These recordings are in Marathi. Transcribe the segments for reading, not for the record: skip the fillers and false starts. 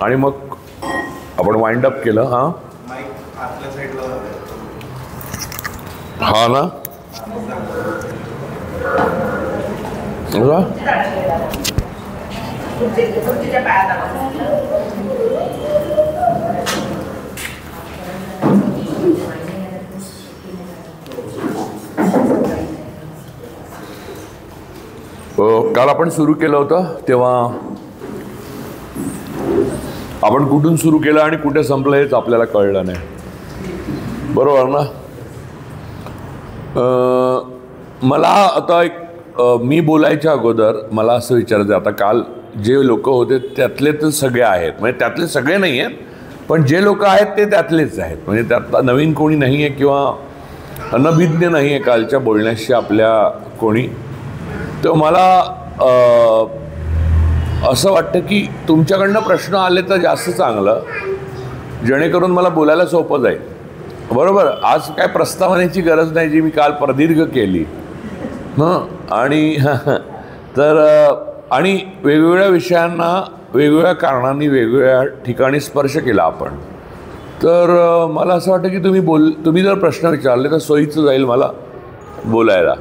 आणि मग आपण वाइंड अप केलं. हां हा ना काल आपण सुरू केलं होतं तेव्हा आपण कुठून सुरू केलं आणि कुठे संपलं हेच आपल्याला कळलं नाही, बरोबर ना. मला आता एक मी बोलायच्या अगोदर मला असं विचारायचं, आता काल जे लोक होते त्यातले तर सगळे आहेत, म्हणजे त्यातले सगळे नाही आहेत पण जे लोक आहेत ते त्यातलेच आहेत, म्हणजे त्यातला नवीन कोणी नाही आहे किंवा अनभिज्ञ नाही आहे कालच्या बोलण्याशी आपल्या कोणी. तर मला असं वाटतं की तुमच्याकडनं प्रश्न आले तर जास्त चांगलं, जेणेकरून मला बोलायला सोपं जाईल, बरोबर. आज काय प्रस्तावनेची गरज नाही जी मी काल प्रदीर्घ केली आणि तर आणि वेगवेगळ्या विषयांना वेगवेगळ्या कारणांनी वेगवेगळ्या ठिकाणी स्पर्श केला आपण. तर मला असं वाटतं की तुम्ही जर प्रश्न विचारले तर सोयीचं जाईल मला बोलायला.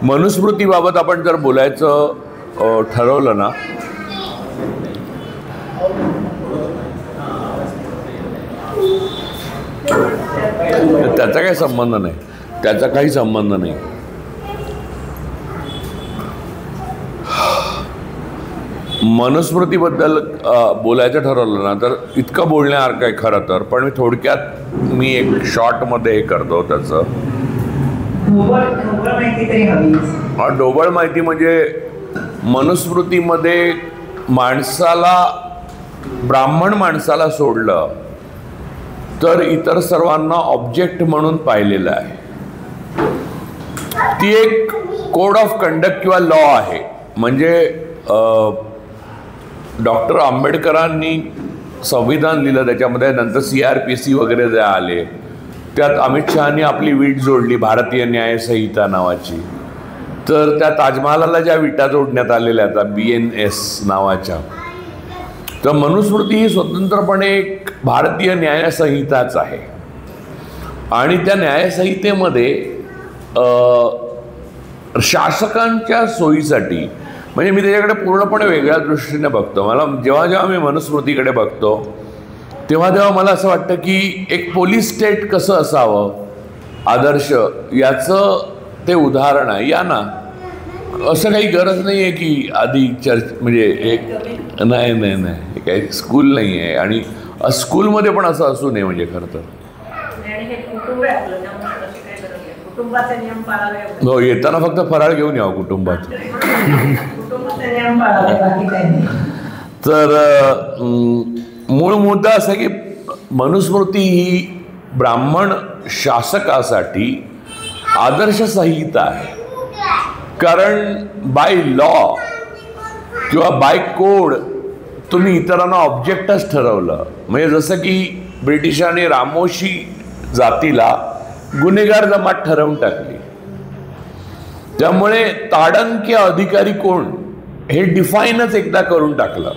मनुस्मृतीबाबत आपण जर बोलायचं ठरवलं ना त्याचा काही संबंध नाही, त्याचा काही संबंध नाही. मनुस्मृतीबद्दल बोलायचं ठरवलं ना तर इतकं बोलण्यासारखं आहे खरं तर, पण मी थोडक्यात मी एक शॉर्टमध्ये हे करतो त्याचं. ढोबळ माहिती म्हणजे मनुस्मृतीमध्ये ब्राह्मण माणसाला सोडलं तर इतर सर्वांना ऑब्जेक्ट म्हणून पाहिलेलं आहे. ती एक कोड ऑफ कंडक्ट किंवा लॉ आहे. म्हणजे डॉक्टर आंबेडकरांनी संविधान लिहिलं, त्याच्यामध्ये नंतर CRPC वगैरे जे आले त्यात अमित शहानी आपली वीट जोडली, भारतीय न्याय संहिता नावाची. तर त्या ताजमहालाला ज्या विटा जोडण्यात आलेल्या आता BNS नावाच्या, तर मनुस्मृती ही स्वतंत्रपणे एक भारतीय न्यायसंहिताच आहे. आणि त्या न्यायसंहितेमध्ये शासकांच्या सोयीसाठी, म्हणजे मी त्याच्याकडे पूर्णपणे वेगळ्या दृष्टीने बघतो. मला जेव्हा मी मनुस्मृतीकडे बघतो तेव्हा मला असं वाटतं की एक पोलीस स्टेट कसं असावं आदर्श, याचं ते उदाहरण आहे. या ना, असं काही गरज नाही आहे की आधी म्हणजे एक नाही काही स्कूल नाही आहे आणि स्कूलमध्ये पण असं असू नये, म्हणजे खरं तर हो, येताना फक्त फराळ घेऊन यावं कुटुंबात. तर मूळ मुद्दा असा की मनुस्मृती ही ब्राह्मण शासकासाठी आदर्श संहिता आहे. कारण बाय लॉ किंवा बाय कोड तुम्ही इतरांना ऑब्जेक्टच ठरवलं. म्हणजे जसं की ब्रिटिशांनी रामोशी जातीला गुन्हेगार जमात ठरवून टाकली. त्यामुळे ताडंक्य अधिकारी कोण हे डिफाईनच एकदा करून टाकलं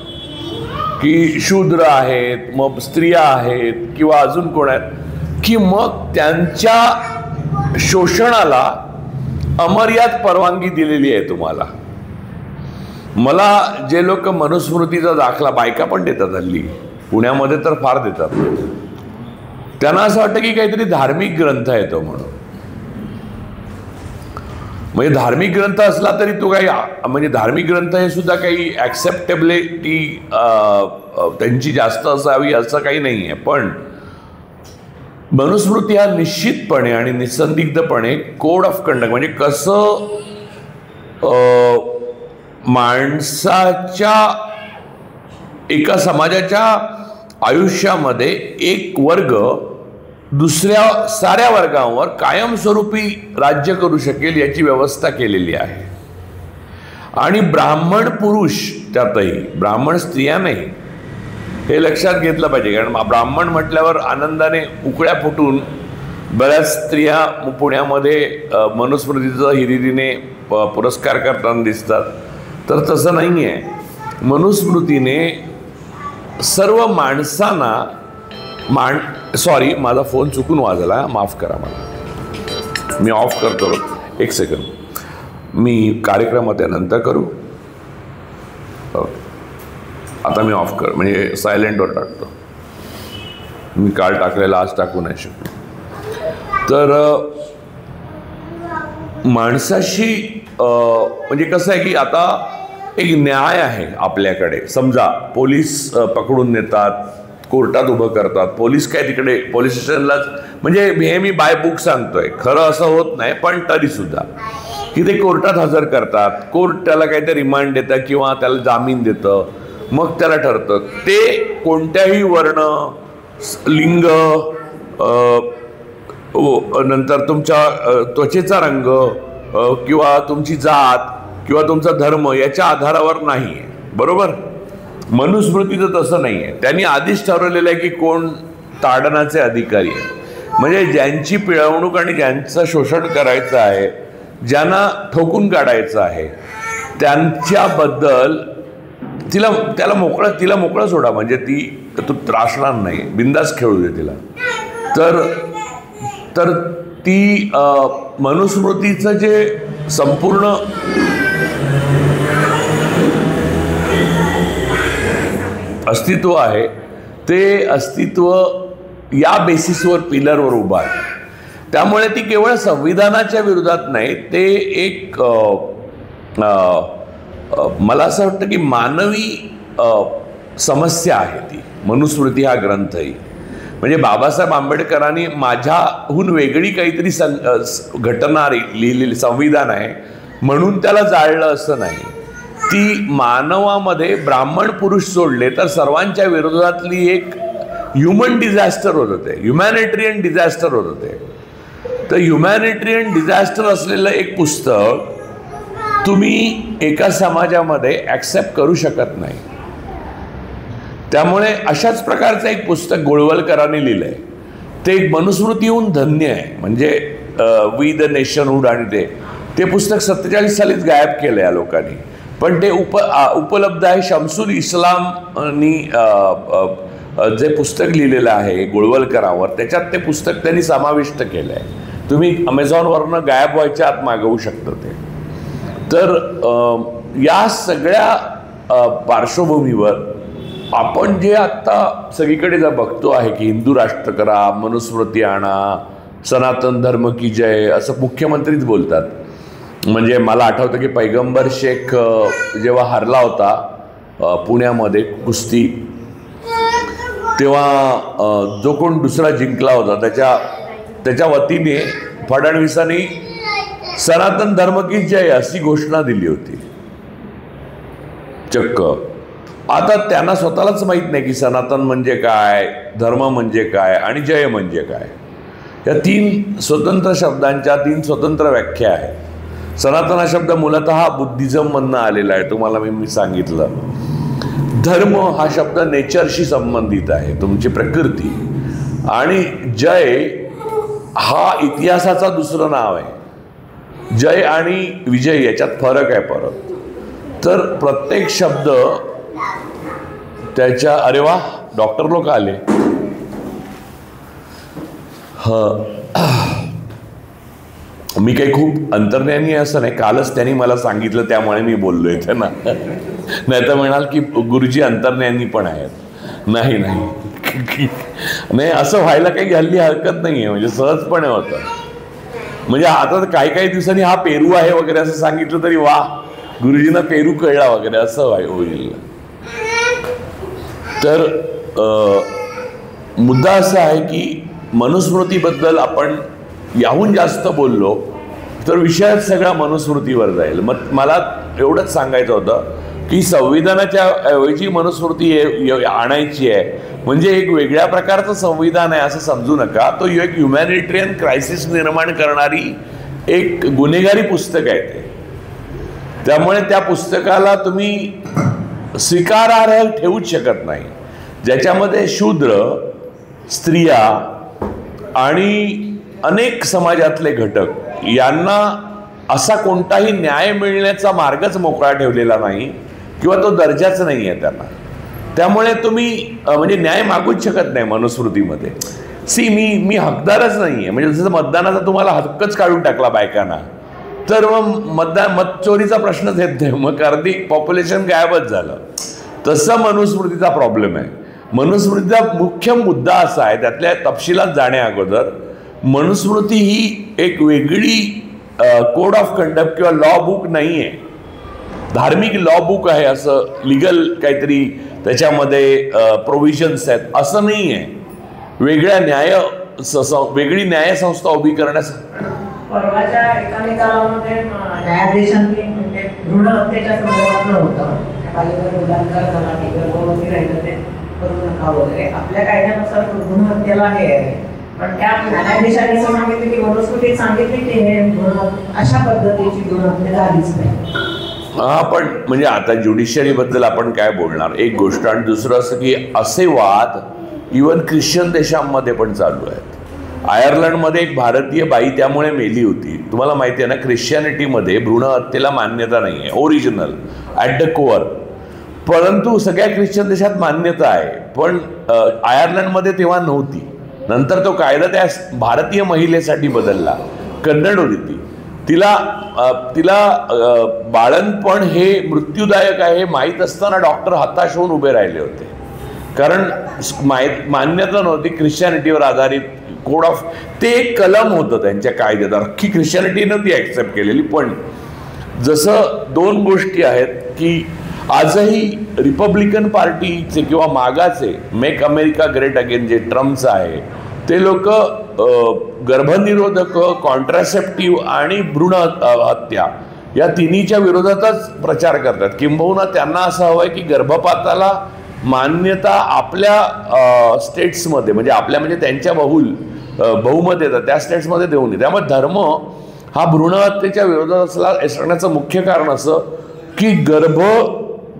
की शूद्र आहेत, मग स्त्रिया आहेत किंवा अजून कोण आहेत, की मग त्यांच्या शोषणाला अमर्याद परवानगी दिलेली आहे तुम्हाला. मला जे लोक मनुस्मृतीचा दाखला बायका पण देतात हल्ली, पुण्यामध्ये तर फार देतात, त्यांना असं वाटतं की काहीतरी धार्मिक ग्रंथ आहे तो म्हणून. म्हणजे धार्मिक ग्रंथ असला तरी तो काही, म्हणजे धार्मिक ग्रंथ हे सुद्धा काही ॲक्सेप्टेबिलिटी त्यांची जास्त असावी असं काही नाही आहे. पण मनुस्मृती हा निश्चितपणे आणि निसंदिग्धपणे कोड ऑफ कंडक्ट, म्हणजे कसं माणसाच्या एका समाजाच्या आयुष्यामध्ये एक वर्ग दुसऱ्या साऱ्या वर्गावर कायमस्वरूपी राज्य करू शकेल याची व्यवस्था केलेली आहे. आणि ब्राह्मण पुरुष त्यातही, ब्राह्मण स्त्रिया नाही, हे लक्षात घेतलं पाहिजे. कारण ब्राह्मण म्हटल्यावर आनंदाने उकळ्या फुटून बऱ्याच स्त्रिया पुण्यामध्ये मनुस्मृतीचं हिरिरीने पुरस्कार करताना दिसतात. तर तसं नाही आहे. मनुस्मृतीने सर्व माणसांना सॉरी, माझा फोन चुकून वाजला, माफ करा मला, मी ऑफ करतो. एक सेकंड, मी कार्यक्रमात नंतर करू. आता मी ऑफ कर, म्हणजे सायलेंटवर टाकतो. मी काल टाकलेला आज टाकू नाही शकतो. तर माणसाशी म्हणजे कसं आहे की आता एक न्याय आहे आपल्याकडे. समजा पोलीस पकडून नेतात, कोर्टात उभं करतात. पोलीस काय तिकडे पोलीस स्टेशनलाच, म्हणजे हे मी बाय बुक सांगतोय, खरं असं होत नाही, पण तरी सुद्धा की ते कोर्टात हजर करतात. कोर्ट त्याला काहीतरी रिमांड देतं किंवा त्याला जामीन देतं, मग त्याला ठरतं. ते कोणत्याही वर्ण, लिंग, नंतर तुमच्या त्वचेचा रंग किंवा तुमची जात किंवा तुमचा धर्म याच्या आधारावर नाही आहे. बरोबर? मनुस्मृतीचं तसं नाही आहे. त्यांनी आधीच ठरवलेलं आहे की कोण ताडनाचे अधिकारी आहे, म्हणजे ज्यांची पिळवणूक आणि ज्यांचं शोषण करायचं आहे, ज्यांना ठोकून काढायचं आहे, त्यांच्याबद्दल तिला मोकळं सोडा. म्हणजे तू त्रासणार नाही, बिंदास खेळू दे तिला. तर ती मनुस्मृतीचं जे संपूर्ण अस्तित्व आहे, ते अस्तित्व या बेसिसवर, पिलरवर उभं आहे. त्यामुळे ती केवळ संविधानाच्या विरोधात नाही, ते एक मला असं वाटतं की मानवी समस्या आहे ती मनुस्मृती हा ग्रंथही. म्हणजे बाबासाहेब आंबेडकरांनी माझ्याहून वेगळी काहीतरी घटना लिहिलेली संविधान आहे म्हणून त्याला जाळलं असं नाही. ती मानवामध्ये ब्राह्मण पुरुष सोडले तर सर्वांच्या विरोधातली एक ह्युमन डिझास्टर होत होते, ह्युमॅनिटेरियन डिझास्टर होत होते. तर ह्युमॅनिटेरियन डिझास्टर असलेलं एक पुस्तक तुम्ही एका समाजामध्ये ॲक्सेप्ट करू शकत नाही. त्यामुळे अशाच प्रकारचं एक पुस्तक गोळवलकरांनी लिहिलं आहे. ते एक मनुस्मृतीहून धन्य आहे. म्हणजे वी द नेशनहूड, आणि ते पुस्तक 47 सालीच गायब केलं या लोकांनी, पण ते उपलब्ध आहे. शमसुल इस्लामनी जे पुस्तक लिहिलेलं आहे गोळवलकरांवर, त्याच्यात ते पुस्तक त्यांनी समाविष्ट केलं आहे. तुम्ही अमेझॉनवरनं गायब व्हायच्या आत मागवू शकता ते. तर या सगळ्या पार्श्वभूमीवर आपण जे आत्ता सगळीकडे बघतो आहे की हिंदू राष्ट्र करा, मनुस्मृती आणा, सनातन धर्म की जय, असं मुख्यमंत्रीच बोलतात. म्हणजे मला आठवतं की पैगंबर शेख जेव्हा हरला होता पुण्यामध्ये कुस्ती, तेव्हा जो कोण दुसरा जिंकला होता त्याच्या वतीने फडणवीसांनी सनातन धर्म की जय अशी घोषणा दिली होती चक्क. आता त्यांना स्वतःलाच माहीत नाही की सनातन म्हणजे काय, धर्म म्हणजे काय आणि जय म्हणजे काय. या 3 स्वतंत्र शब्दांच्या 3 स्वतंत्र व्याख्या आहेत. सनातन हा शब्द मूलतः बुद्धिझममधनं आलेला आहे, तुम्हाला मी सांगितलं. धर्म हा शब्द नेचरशी संबंधित आहे, तुमची प्रकृती. आणि जय हा इतिहासाचा दुसरं नाव आहे. जय आणि विजय याच्यात फरक आहे परत. तर प्रत्येक शब्द त्याच्या, अरे वा, डॉक्टर लोक आले. मी काही खूप अंतर्ज्ञानी असं नाही, कालच त्यांनी मला सांगितलं त्यामुळे मी बोललोय त्यांना. नाही तर म्हणाल की गुरुजी अंतर्ज्ञानी पण आहेत. नाही नाही, असं व्हायला काही हल्ली हरकत नाही आहे, म्हणजे सहजपणे होतं. म्हणजे आता काही दिवसांनी हा पेरू आहे वगैरे असं सांगितलं तरी वा, गुरुजींना पेरू कळला वगैरे असं होईल. तर मुद्दा असा आहे की मनुस्मृतीबद्दल आपण याहून जास्त बोललो तर विषय सगळा मनुस्मृतीवर जाईल. मग मला एवढंच सांगायचं होतं की संविधानाच्या ऐवजी मनुस्मृती आणायची आहे, म्हणजे एक वेगळ्या प्रकारचं संविधान आहे असं समजू नका. तो एक ह्युमॅनिटेरियन क्रायसिस निर्माण करणारी एक गुन्हेगारी पुस्तक आहे ते. त्यामुळे त्या पुस्तकाला तुम्ही स्वीकारार्ह ठेवूच शकत नाही, ज्याच्यामध्ये शूद्र, स्त्रिया आणि अनेक समाजातले घटक यांना असा कोणताही न्याय मिळण्याचा मार्गच मोकळा ठेवलेला नाही किंवा तो दर्जाच नाही आहे त्यांना. त्यामुळे तुम्ही म्हणजे न्याय मागूच शकत नाही मनुस्मृतीमध्ये. मी हकदारच नाही आहे, म्हणजे जसं मतदानाचा तुम्हाला हक्कच काढून टाकला बायकांना, तर मग मतचोरीचा प्रश्नच येत नाही, मग अर्धी पॉप्युलेशन गायबच झालं. तसं मनुस्मृतीचा प्रॉब्लेम आहे. मनुस्मृतीचा मुख्य मुद्दा असा आहे, त्यातल्या तपशिलात जाण्या अगोदर मनुस्मृती ही एक वेगळी कोड ऑफ कंडक्ट किंवा लॉ बुक नाही आहे, धार्मिक लॉ बुक आहे, असं लिगल काहीतरी त्याच्यामध्ये प्रोव्हिजन्स आहेत असं नाही आहे. वेगळी न्यायसंस्था उभी करण्यासाठी परवाच्या एका निकालामध्ये न्यायाधीशांनी म्हणजे भ्रूण हत्येच्या संदर्भातलं होतं, बालिका मुलांचा झाला की गर्भवती राहिलं ते करू नका वगैरे. आपल्या कायद्यानुसार भ्रूण हत्येला हे आहे, पण त्या न्यायाधीशांनी असं सांगितलं की मनुस्मृतीत सांगितले की हे अशा पद्धतीची भ्रूण हत्या झालीच नाही. हा, पण म्हणजे आता ज्युडिशरी बद्दल आपण काय बोलणार, एक गोष्ट. आणि दुसरं असं की असे वाद इव्हन ख्रिश्चन देशांमध्ये पण चालू आहेत. आयर्लंडमध्ये एक भारतीय बाई त्यामुळे मेली होती. तुम्हाला माहिती आहे ना, ख्रिश्चॅनिटीमध्ये भ्रूण हत्येला मान्यता नाही आहे, ओरिजिनल ॲट द कोअर. परंतु सगळ्या ख्रिश्चन देशात मान्यता आहे, पण आयर्लंडमध्ये तेव्हा नव्हती. नंतर तो कायदा त्या भारतीय महिलेसाठी बदलला. कन्नड होती ती. तिला बाळंतपण हे मृत्यूदायक आहे हे माहीत असताना डॉक्टर हताश होऊन उभे राहिले होते, कारण मान्यता नव्हती ख्रिश्चॅनिटीवर आधारित कोड ऑफ. ते एक कलम होतं त्यांच्या कायद्यात, अख्खी ख्रिश्चॅनिटीनं ती ॲक्सेप्ट केलेली. पण जसं दोन गोष्टी आहेत की आजही रिपब्लिकन पार्टीचे किंवा मागाचे मेक अमेरिका ग्रेट अगेन जे ट्रम्पचं आहे, ते लोक गर्भनिरोधक, कॉन्ट्रासेप्टिव्ह आणि भ्रूण हत्या या तिन्हीच्या विरोधातच प्रचार करतात. किंबहुना त्यांना असं हवं आहे की गर्भपाताला मान्यता आपल्या स्टेट्समध्ये, म्हणजे त्यांच्या बहुमत येतात त्या स्टेट्समध्ये देऊ नये. त्यामुळे धर्म हा भ्रूण हत्येच्या विरोधात असण्याचं मुख्य कारण असं की गर्भ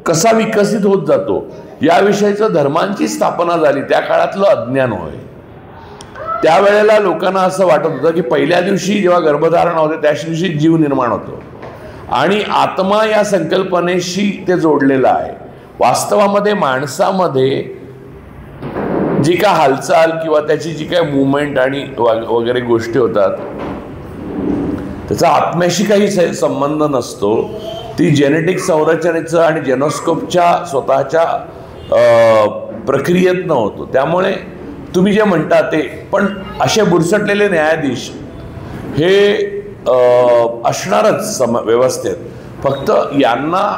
कसा विकसित होत जातो याविषयीचं धर्मांची स्थापना झाली त्या काळातलं अज्ञान होय. त्यावेळेला लोकांना असं वाटत होतं की पहिल्या दिवशी जेव्हा गर्भधारण होते त्याच दिवशी जीव निर्माण होतो, आणि आत्मा या संकल्पनेशी ते जोडलेलं आहे. वास्तवामध्ये माणसामध्ये जी काय हालचाल किंवा त्याची जी काय मुवमेंट आणि वगैरे गोष्टी होतात त्याचा आत्म्याशी काही संबंध नसतो. ती जेनेटिक संरचनेचं आणि जेनोस्कोपच्या स्वतःच्या प्रक्रियेतनं होतो. त्यामुळे तुम्ही जे म्हणता ते, पण असे बुरसटलेले न्यायाधीश हे असणारच व्यवस्थेत. फक्त यांना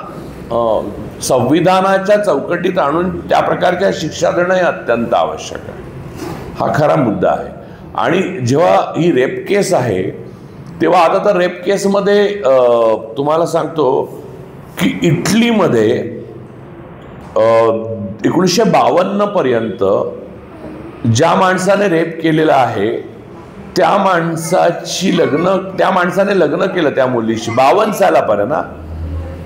संविधानाच्या चौकटीत आणून त्या प्रकारच्या शिक्षा देणं हे अत्यंत आवश्यक आहे. हा खरा मुद्दा आहे. आणि जेव्हा ही रेप केस आहे तेव्हा आता तर रेप केसमध्ये तुम्हाला सांगतो की इटलीमध्ये 1952 पर्यंत ज्या माणसाने रेप केलेला आहे त्या माणसाने लग्न केलं त्या मुलीशी 52 सालापर्यंत,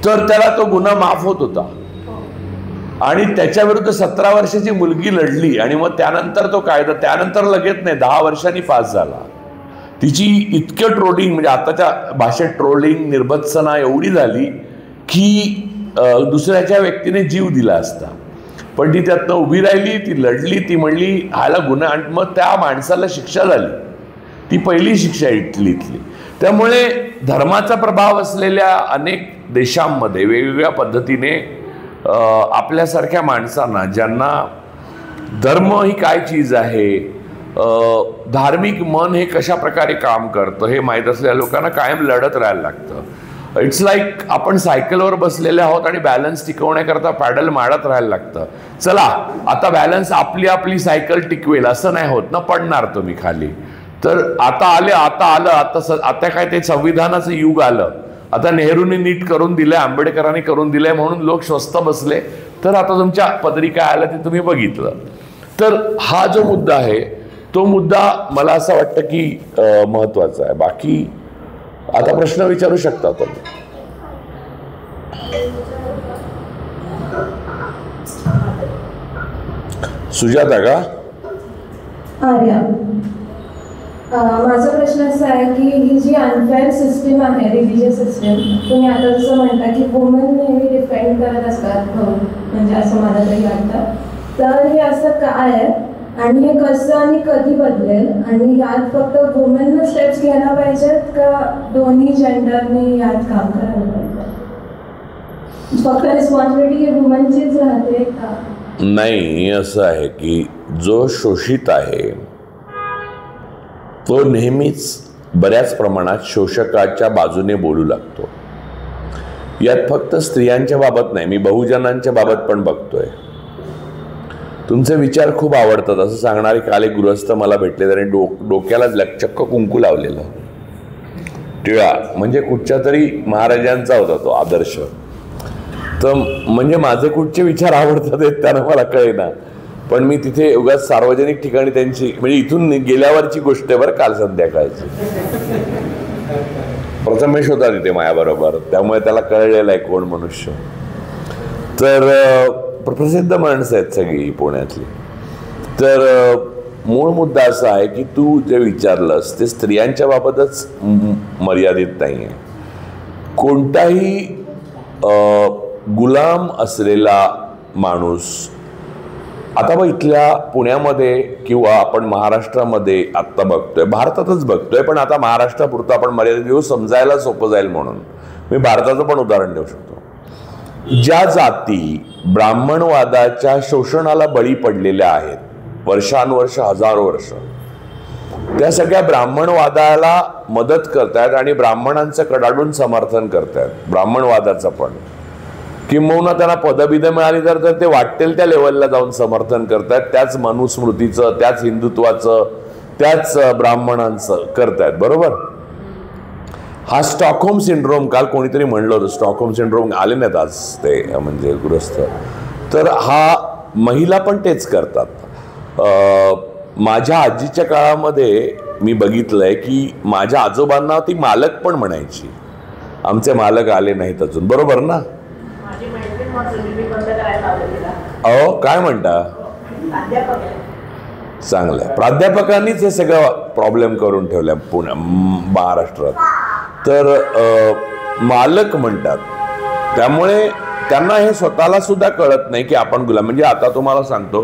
तर त्याला तो गुन्हा माफ होत होता. आणि त्याच्या विरुद्ध 17 वर्षाची मुलगी लढली आणि मग त्यानंतर तो कायदा त्यानंतर लगेच नाही 10 वर्षांनी पास झाला. तिची इतकं ट्रोलिंग, म्हणजे आताच्या भाषेत ट्रोलिंग, निर्भत्सना एवढी झाली की दुसऱ्याच्या व्यक्तीने जीव दिला असता, पण ती त्यातनं उभी राहिली, ती लढली, ती म्हणली ह्याला गुन्हा, आणि मग त्या माणसाला शिक्षा झाली. ती पहिली शिक्षा इटलीतली. त्यामुळे धर्माचा प्रभाव असलेल्या अनेक देशांमध्ये वेगवेगळ्या पद्धतीने आपल्यासारख्या माणसांना, ज्यांना धर्म ही काय चीज आहे, धार्मिक मन हे कशा प्रकारे काम करतं हे माहीत असलेल्या लोकांना कायम लढत राहायला लागतं. इट्स लाईक आपण सायकलवर बसलेले आहोत आणि बॅलन्स टिकवण्याकरता पॅडल मारत राहायला लागतं. चला आता बॅलन्स आपली सायकल टिकवेल असं नाही होत ना, पडणार तुम्ही खाली. तर आता काय ते संविधानाचं युग आलं. आता नेहरूंनी नीट करून दिलंय, आंबेडकरांनी करून दिलंय म्हणून लोक स्वस्त बसले, तर आता तुमच्या पदरी काय आलं ते तुम्ही बघितलं. तर हा जो मुद्दा आहे तो मुद्दा मला असं वाटतं की महत्वाचा आहे. बाकी आता प्रश्न विचारू शकता तुम्ही. सुजाता का? आर्या, माझा प्रश्न असा आहे की ही जी अनफेअर सिस्टीम आहे, रिलिजियस सिस्टीम, तुम्ही आता जसं म्हणता की वुमन नेहमी डिफेंड करत असतात, म्हणजे असं मला तरी वाटतं, तर हे असं काय आहे आणि हे कसं आणि कधी बदलेल, आणि यात फक्त वुमेननं स्टेप्स घ्यायला पाहिजेत का दोन्ही जेंडरने यात काम करायला पाहिजे? फक्त रिस्पॉन्सिबिलिटी ही वुमनचीच राहते का? नाही, असं आहे की जो शोषित आहे तो नेहमीच बऱ्याच प्रमाणात शोषकाच्या बाजूने बोलू लागतो. यात फक्त स्त्रियांच्या बाबत नाही, मी बहुजनांच्या बाबत पण बघतोय. तुमचे विचार खूप आवडतात असं सांगणारे काल एक गृहस्थ मला भेटले, त्याने डोक्याला चक्क कुंकू लावलेलं, टिळा, म्हणजे कुठच्या तरी महाराजांचा होता तो आदर्श. तर म्हणजे माझे कुठचे विचार आवडतात हे त्यानं मला कळेना, पण मी तिथे उगाच सार्वजनिक ठिकाणी त्यांची, म्हणजे इथून गेल्यावरची गोष्ट आहे बरं, काल संध्याकाळची. प्रथमेश होता तिथे माझ्याबरोबर, त्यामुळे त्याला कळलेलं आहे कोण मनुष्य. तर प्रसिद्ध माणसं आहेत सगळी पुण्यातली. तर मूळ मुद्दा असा आहे की तू जे विचारलंस ते स्त्रियांच्या बाबतच मर्यादित नाही आहे. कोणताही गुलाम असलेला माणूस, आता बघ इथल्या पुण्यामध्ये किंवा आपण महाराष्ट्रामध्ये आत्ता बघतोय, भारतातच बघतोय, पण आता महाराष्ट्रापुरतं आपण मर्यादित घेऊ, समजायला सोपं जाईल म्हणून मी भारताचं पण उदाहरण देऊ शकतो. ज्या जाती ब्राह्मणवादाच्या शोषणाला बळी पडलेल्या आहेत वर्षानुवर्ष, हजारो वर्ष, त्या सगळ्या ब्राह्मणवादाला मदत करतायत आणि ब्राह्मणांचं कडाडून समर्थन करतायत, ब्राह्मणवादाचं पण. किंबहुना त्यांना पदबिद मिळाली तर ते वाटेल त्या लेवलला जाऊन समर्थन करतायत, त्याच मनुस्मृतीचं, त्याच हिंदुत्वाचं, त्याच ब्राह्मणांचं करतायत. बरोबर? हा स्टॉकहोम सिंड्रोम, काल कोणीतरी म्हणलं होतं स्टॉकहोम सिंड्रोम, आले नाहीत आज ते म्हणजे गृहस्थ, तर हा महिला पण तेच करतात. माझ्या आजीच्या काळामध्ये मी बघितलंय की माझ्या आजोबांना ती मालक पण म्हणायची, आमचे मालक आले नाहीत अजून. बरोबर ना? अहो काय म्हणता? चांगलं आहे, प्राध्यापकांनीच हे सगळं प्रॉब्लेम करून ठेवल्या पुण्या महाराष्ट्रात. तर मालक म्हणतात, त्यामुळे त्यांना हे स्वतःला सुद्धा कळत नाही की आपण गुलाम. म्हणजे आता तुम्हाला सांगतो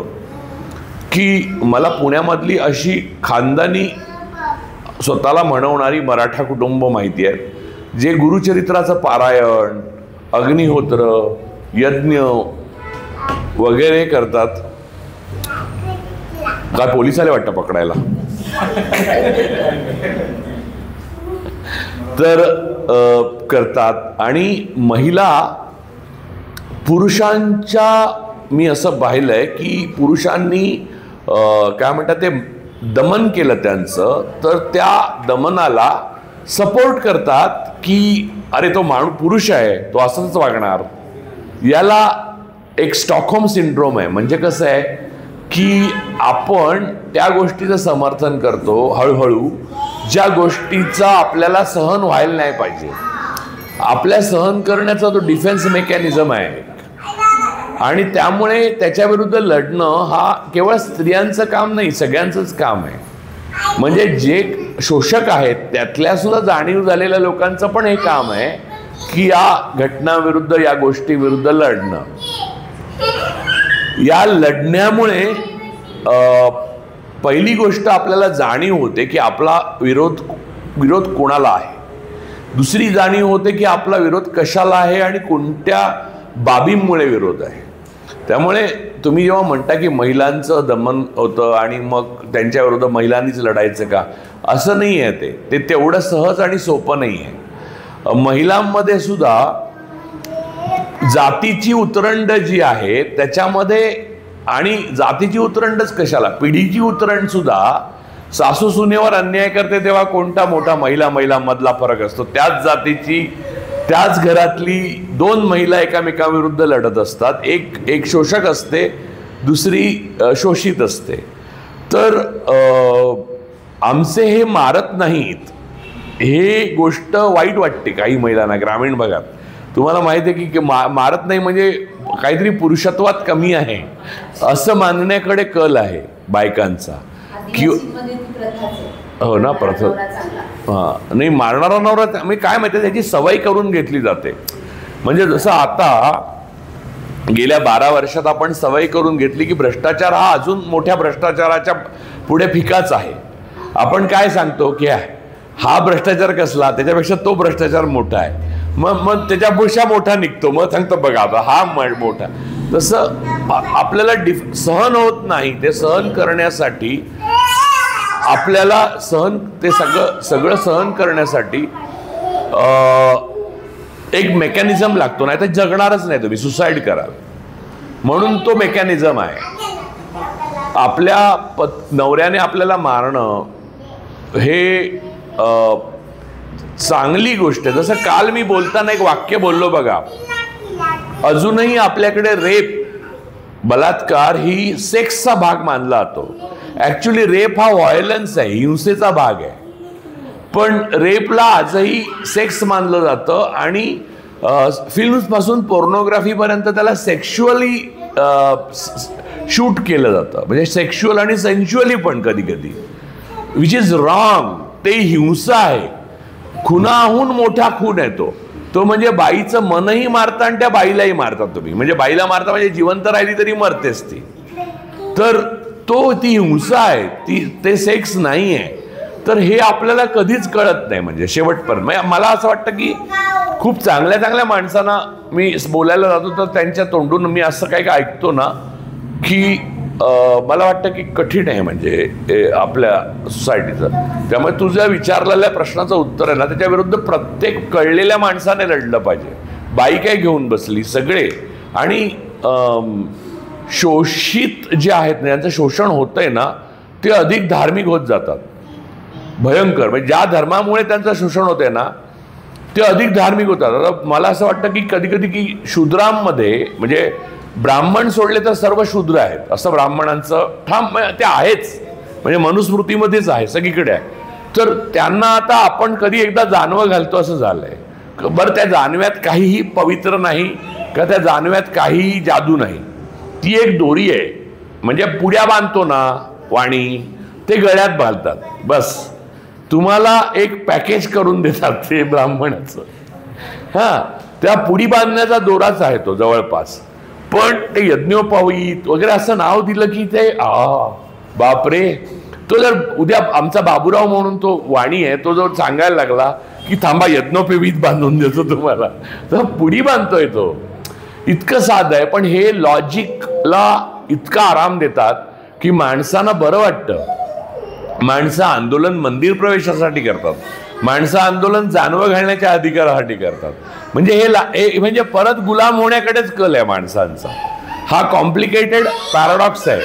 की मला पुण्यामधली अशी खानदानी स्वतःला म्हणवणारी मराठा कुटुंब माहिती आहेत, जे गुरुचरित्राचं पारायण, अग्निहोत्र, यज्ञ वगैरे करतात. काय पोलीस आले वाटतं पकडायला? तर करतात. आणि महिला पुरुषांच्या, मी असं पाहिलंय की पुरुषांनी काय म्हणतात ते दमन केलं त्यांचं, तर त्या दमनाला सपोर्ट करतात की अरे तो पुरुष आहे, तो असंच वागणार. याला एक स्टॉकहोम सिंड्रोम आहे. म्हणजे कसं आहे की आपण त्या गोष्टीचं समर्थन करतो हळूहळू, ज्या गोष्टीचा आपल्याला सहन व्हायला नाही पाहिजे. आपल्या सहन करण्याचा तो डिफेन्स मेकॅनिझम आहे, आणि त्यामुळे त्याच्या विरुद्ध लढणं हा केवळ स्त्रियांचं काम नाही, सगळ्यांचंच काम आहे. म्हणजे जे शोषक आहेत त्यातल्या सुद्धा जाणीव झालेल्या लोकांचं पण हे काम आहे की या घटनाविरुद्ध, या गोष्टीविरुद्ध लढणं. या लढण्यामुळे पहिली गोष्ट आपल्याला जाणीव होते की आपला विरोध कोणाला आहे. दुसरी जाणीव होते की आपला विरोध कशाला आहे आणि कोणत्या बाबींमुळे विरोध आहे. त्यामुळे तुम्ही जेव्हा म्हणता की महिलांचं दमन होतं आणि मग त्यांच्या विरोधात महिलांनीच लढायचं का, असं नाही आहे. ते तेवढं सहज आणि सोपं नाही आहे. महिलांमध्ये सुद्धा जातीची उतरंड जी आहे त्याच्यामध्ये, आणि जातीची उतरंडच कशाला, पिढीची उतरंड सुद्धा, सासू सुनेवर अन्याय करते तेव्हा कोणता मोठा महिला मधला फरक असतो. त्याच जातीची, त्याच घरातली दोन महिला एकामेकाविरुद्ध लढत असतात. एक शोषक असते, दुसरी शोषित असते. तर आमचे हे मारत नाहीत, हे गोष्ट वाईट वाटते काही महिलांना ग्रामीण भागात. तुम्हाला माहिती आहे की मारत नाही म्हणजे काहीतरी पुरुषत्वात कमी आहे असं मानण्याकडे कल आहे बायकांचा. हो ना, प्रथा. हां, नाही मारणारा नवरा म्हणजे काय माहिती त्याची सवय करून घेतली जाते. म्हणजे जसं आता गेल्या 12 वर्षात आपण सवय करून घेतली की भ्रष्टाचार हा अजून मोठ्या भ्रष्टाचाराच्या पुढे फिकाच आहे. आपण काय सांगतो की हा भ्रष्टाचार कसला, त्याच्यापेक्षा तो भ्रष्टाचार मोठा आहे, मग त्याच्यापेक्षा मोठा निघतो, मग सांगतो बघा आता हा मोठा. तसं आपल्याला सहन होत नाही. ते सहन करण्यासाठी आपल्याला ते सगळं सहन करण्यासाठी एक मेकॅनिझम लागतो, नाही तर जगणारच नाही, तुम्ही सुसाईड कराल. म्हणून तो मेकॅनिझम आहे. आपल्या नवऱ्याने आपल्याला मारणं हे चांगली गोष्ट आहे. जसं काल मी बोलताना एक वाक्य बोललो बघा, अजूनही आपल्याकडे रेप, बलात्कार ही सेक्सचा भाग मानला जातो. ऍक्च्युली रेप हा व्हायलन्स आहे, हिंसेचा भाग आहे. पण रेपला आजही सेक्स मानलं जातं आणि फिल्म्स पासून पोर्नोग्राफीपर्यंत त्याला सेक्शुअली शूट केलं जातं, म्हणजे सेक्शुअल आणि सेन्शुअली पण कधी कधी, विच इज रॉंग. ते हिंसा आहे. खुनाहून मोठा खून आहे तो म्हणजे बाईचं मनही मारता आणि त्या बाईलाही मारतात तुम्ही. म्हणजे बाईला मारता म्हणजे जिवंत राहिली तरी मरतेच ती. तर ती हिंसा आहे, ते सेक्स नाही आहे. तर हे आपल्याला कधीच कळत नाही म्हणजे शेवटपर्यंत. मला असं वाटतं की खूप चांगल्या चांगल्या माणसांना मी बोलायला जातो तर त्यांच्या तोंडून मी असं काही ऐकतो ना की मला वाटतं की कठीण आहे म्हणजे आपल्या सोसायटीचं. त्यामुळे तुझ्या विचारलेल्या प्रश्नाचं उत्तर आहे ना, त्याच्या विरुद्ध प्रत्येक कळलेल्या माणसाने लढलं पाहिजे. बाई काय घेऊन बसली सगळे. आणि शोषित जे आहेत ना, ज्यांचं शोषण होतंय ना, ते अधिक धार्मिक होत जातात. भयंकर. म्हणजे ज्या धर्मामुळे त्यांचं शोषण होतंय ना ते अधिक धार्मिक होतात. आता मला असं वाटतं की कधी कधी की शूद्रांमध्ये म्हणजे ब्राह्मण सोडले तर सर्व शूद्र आहेत असं ब्राह्मणांचं ठाम ते आहेच, म्हणजे मनुस्मृतीमध्येच आहे, सगळीकडे आहे. तर त्यांना आता आपण कधी एकदा जानवं घालतो असं झालंय. बरं, त्या जानव्यात काहीही पवित्र नाही का, त्या जानव्यात काहीही जादू नाही. ती एक दोरी आहे. म्हणजे पुड्या बांधतो ना वाणी, ते गळ्यात घालतात. बस तुम्हाला एक पॅकेज करून देतात ते ब्राह्मणाचं. हां, त्या पुडी बांधण्याचा दोराच आहे तो जवळपास. पण ते यज्ञोपवीत वगैरे असं नाव दिलं की ते बापरे. तो जर उद्या आमचा बाबूराव म्हणून तो वाणी आहे, तो जर सांगायला लागला की थांबा यज्ञोपवीत बांधून देतो तुम्हाला, तर पुडी बांधतोय तो. इतकं साधं आहे. पण हे लॉजिकला इतका आराम देतात की माणसांना बरं वाटतं. माणसं आंदोलन मंदिर प्रवेशासाठी करतात, माणसं आंदोलन जानवं घालण्याच्या अधिकारासाठी करतात. म्हणजे हे म्हणजे परत गुलाम होण्याकडेच कल आहे माणसांचा. हा कॉम्प्लिकेटेड पॅराडॉक्स आहे.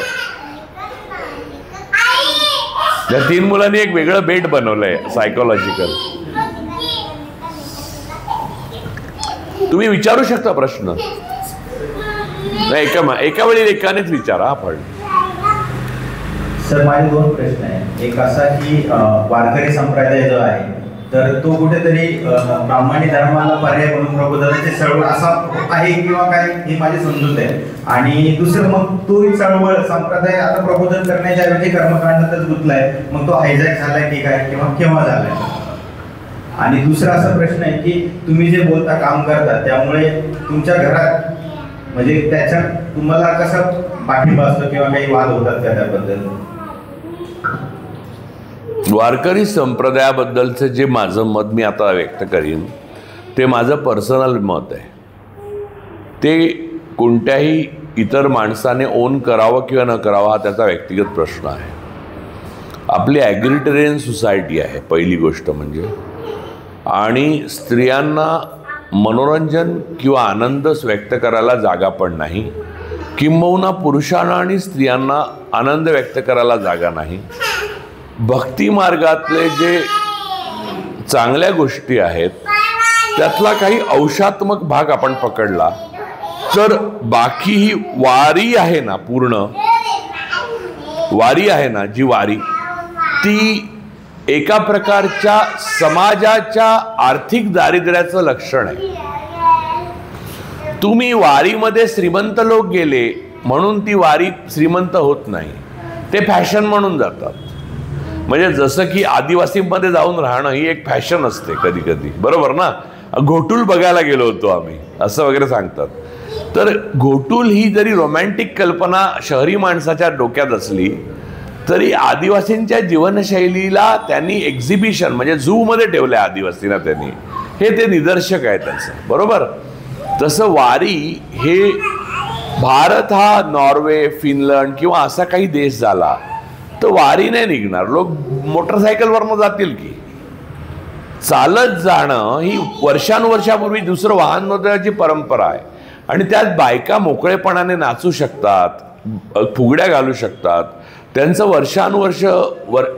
या 3 मुलांनी एक वेगळं बेट बनवलंय सायकोलॉजिकल. तुम्ही विचारू शकता प्रश्न, एका वेळी एकानेच विचारा. आपण सर, माझे 2 प्रश्न आहेत. एक असा की वारकरी संप्रदाय जो आहे तर तो कुठेतरी ब्राह्मणी धर्माला पर्याय म्हणून प्रबोधनाची चळवळ असा आहे किंवा काय, ही माझी समजूत आहे. आणि दुसरं, मग तो चळवळ संप्रदाय आता प्रबोधन करण्याच्या ऐवजी कर्मकांडातच गुंतलाय, मग तो हायजॅक झालाय की काय, किंवा केव्हा झालाय. आणि दुसरा असा प्रश्न आहे की तुम्ही जे बोलता काम करता त्यामुळे तुमच्या घरात म्हणजे त्याच्या तुम्हाला कसा पाठिंबा असतो किंवा काही वाद होतात का त्याबद्दल? वारकरी संप्रदायाबद्दलचं जे माझं मत मी आता व्यक्त करीन ते माझं पर्सनल मत आहे. ते कोणत्याही इतर माणसाने ओन करावं किंवा न करावं हा त्याचा व्यक्तिगत प्रश्न आहे. आपली ॲग्रिटेरियन सोसायटी आहे पहिली गोष्ट म्हणजे. आणि स्त्रियांना मनोरंजन किंवा आनंद व्यक्त करायला जागा पण नाही, किंबहुना पुरुषांना आणि स्त्रियांना आनंद व्यक्त करायला जागा नाही. भक्ती मार्गातले जे चांगल्या गोष्टी आहेत त्यातला काही अंशात्मक भाग आपण पकडला तर बाकी ही वारी आहे ना, पूर्ण वारी आहे ना, जी वारी ती एका प्रकारच्या समाजाच्या आर्थिक दारिद्र्याचं लक्षण आहे. तुम्ही वारीमध्ये श्रीमंत लोक गेले म्हणून ती वारी श्रीमंत होत नाही, ते फॅशन म्हणून जातात. म्हणजे जसं की आदिवासीमध्ये जाऊन राहणं ही एक फॅशन असते कधी कधी, बरोबर ना. घोटूल बघायला गेलो होतो आम्ही असं वगैरे सांगतात. तर घोटूल ही जरी रोमॅन्टिक कल्पना शहरी माणसाच्या डोक्यात असली तरी आदिवासींच्या जीवनशैलीला त्यांनी एक्झिबिशन म्हणजे झू मध्ये ठेवलंय आदिवासींना त्यांनी, हे ते निदर्शक आहे त्याचं, बरोबर. तसं वारी हे भारत हा नॉर्वे फिनलंड किंवा असा काही देश झाला तर वारी नाही निघणार. लोक मोटरसायकलवरनं जातील की. चालत जाणं ही वर्षानुवर्षापूर्वी दुसरं वाहन नव्हत्याची परंपरा आहे आणि त्यात बायका मोकळेपणाने नाचू शकतात, फुगड्या घालू शकतात. त्यांचं वर्षानुवर्ष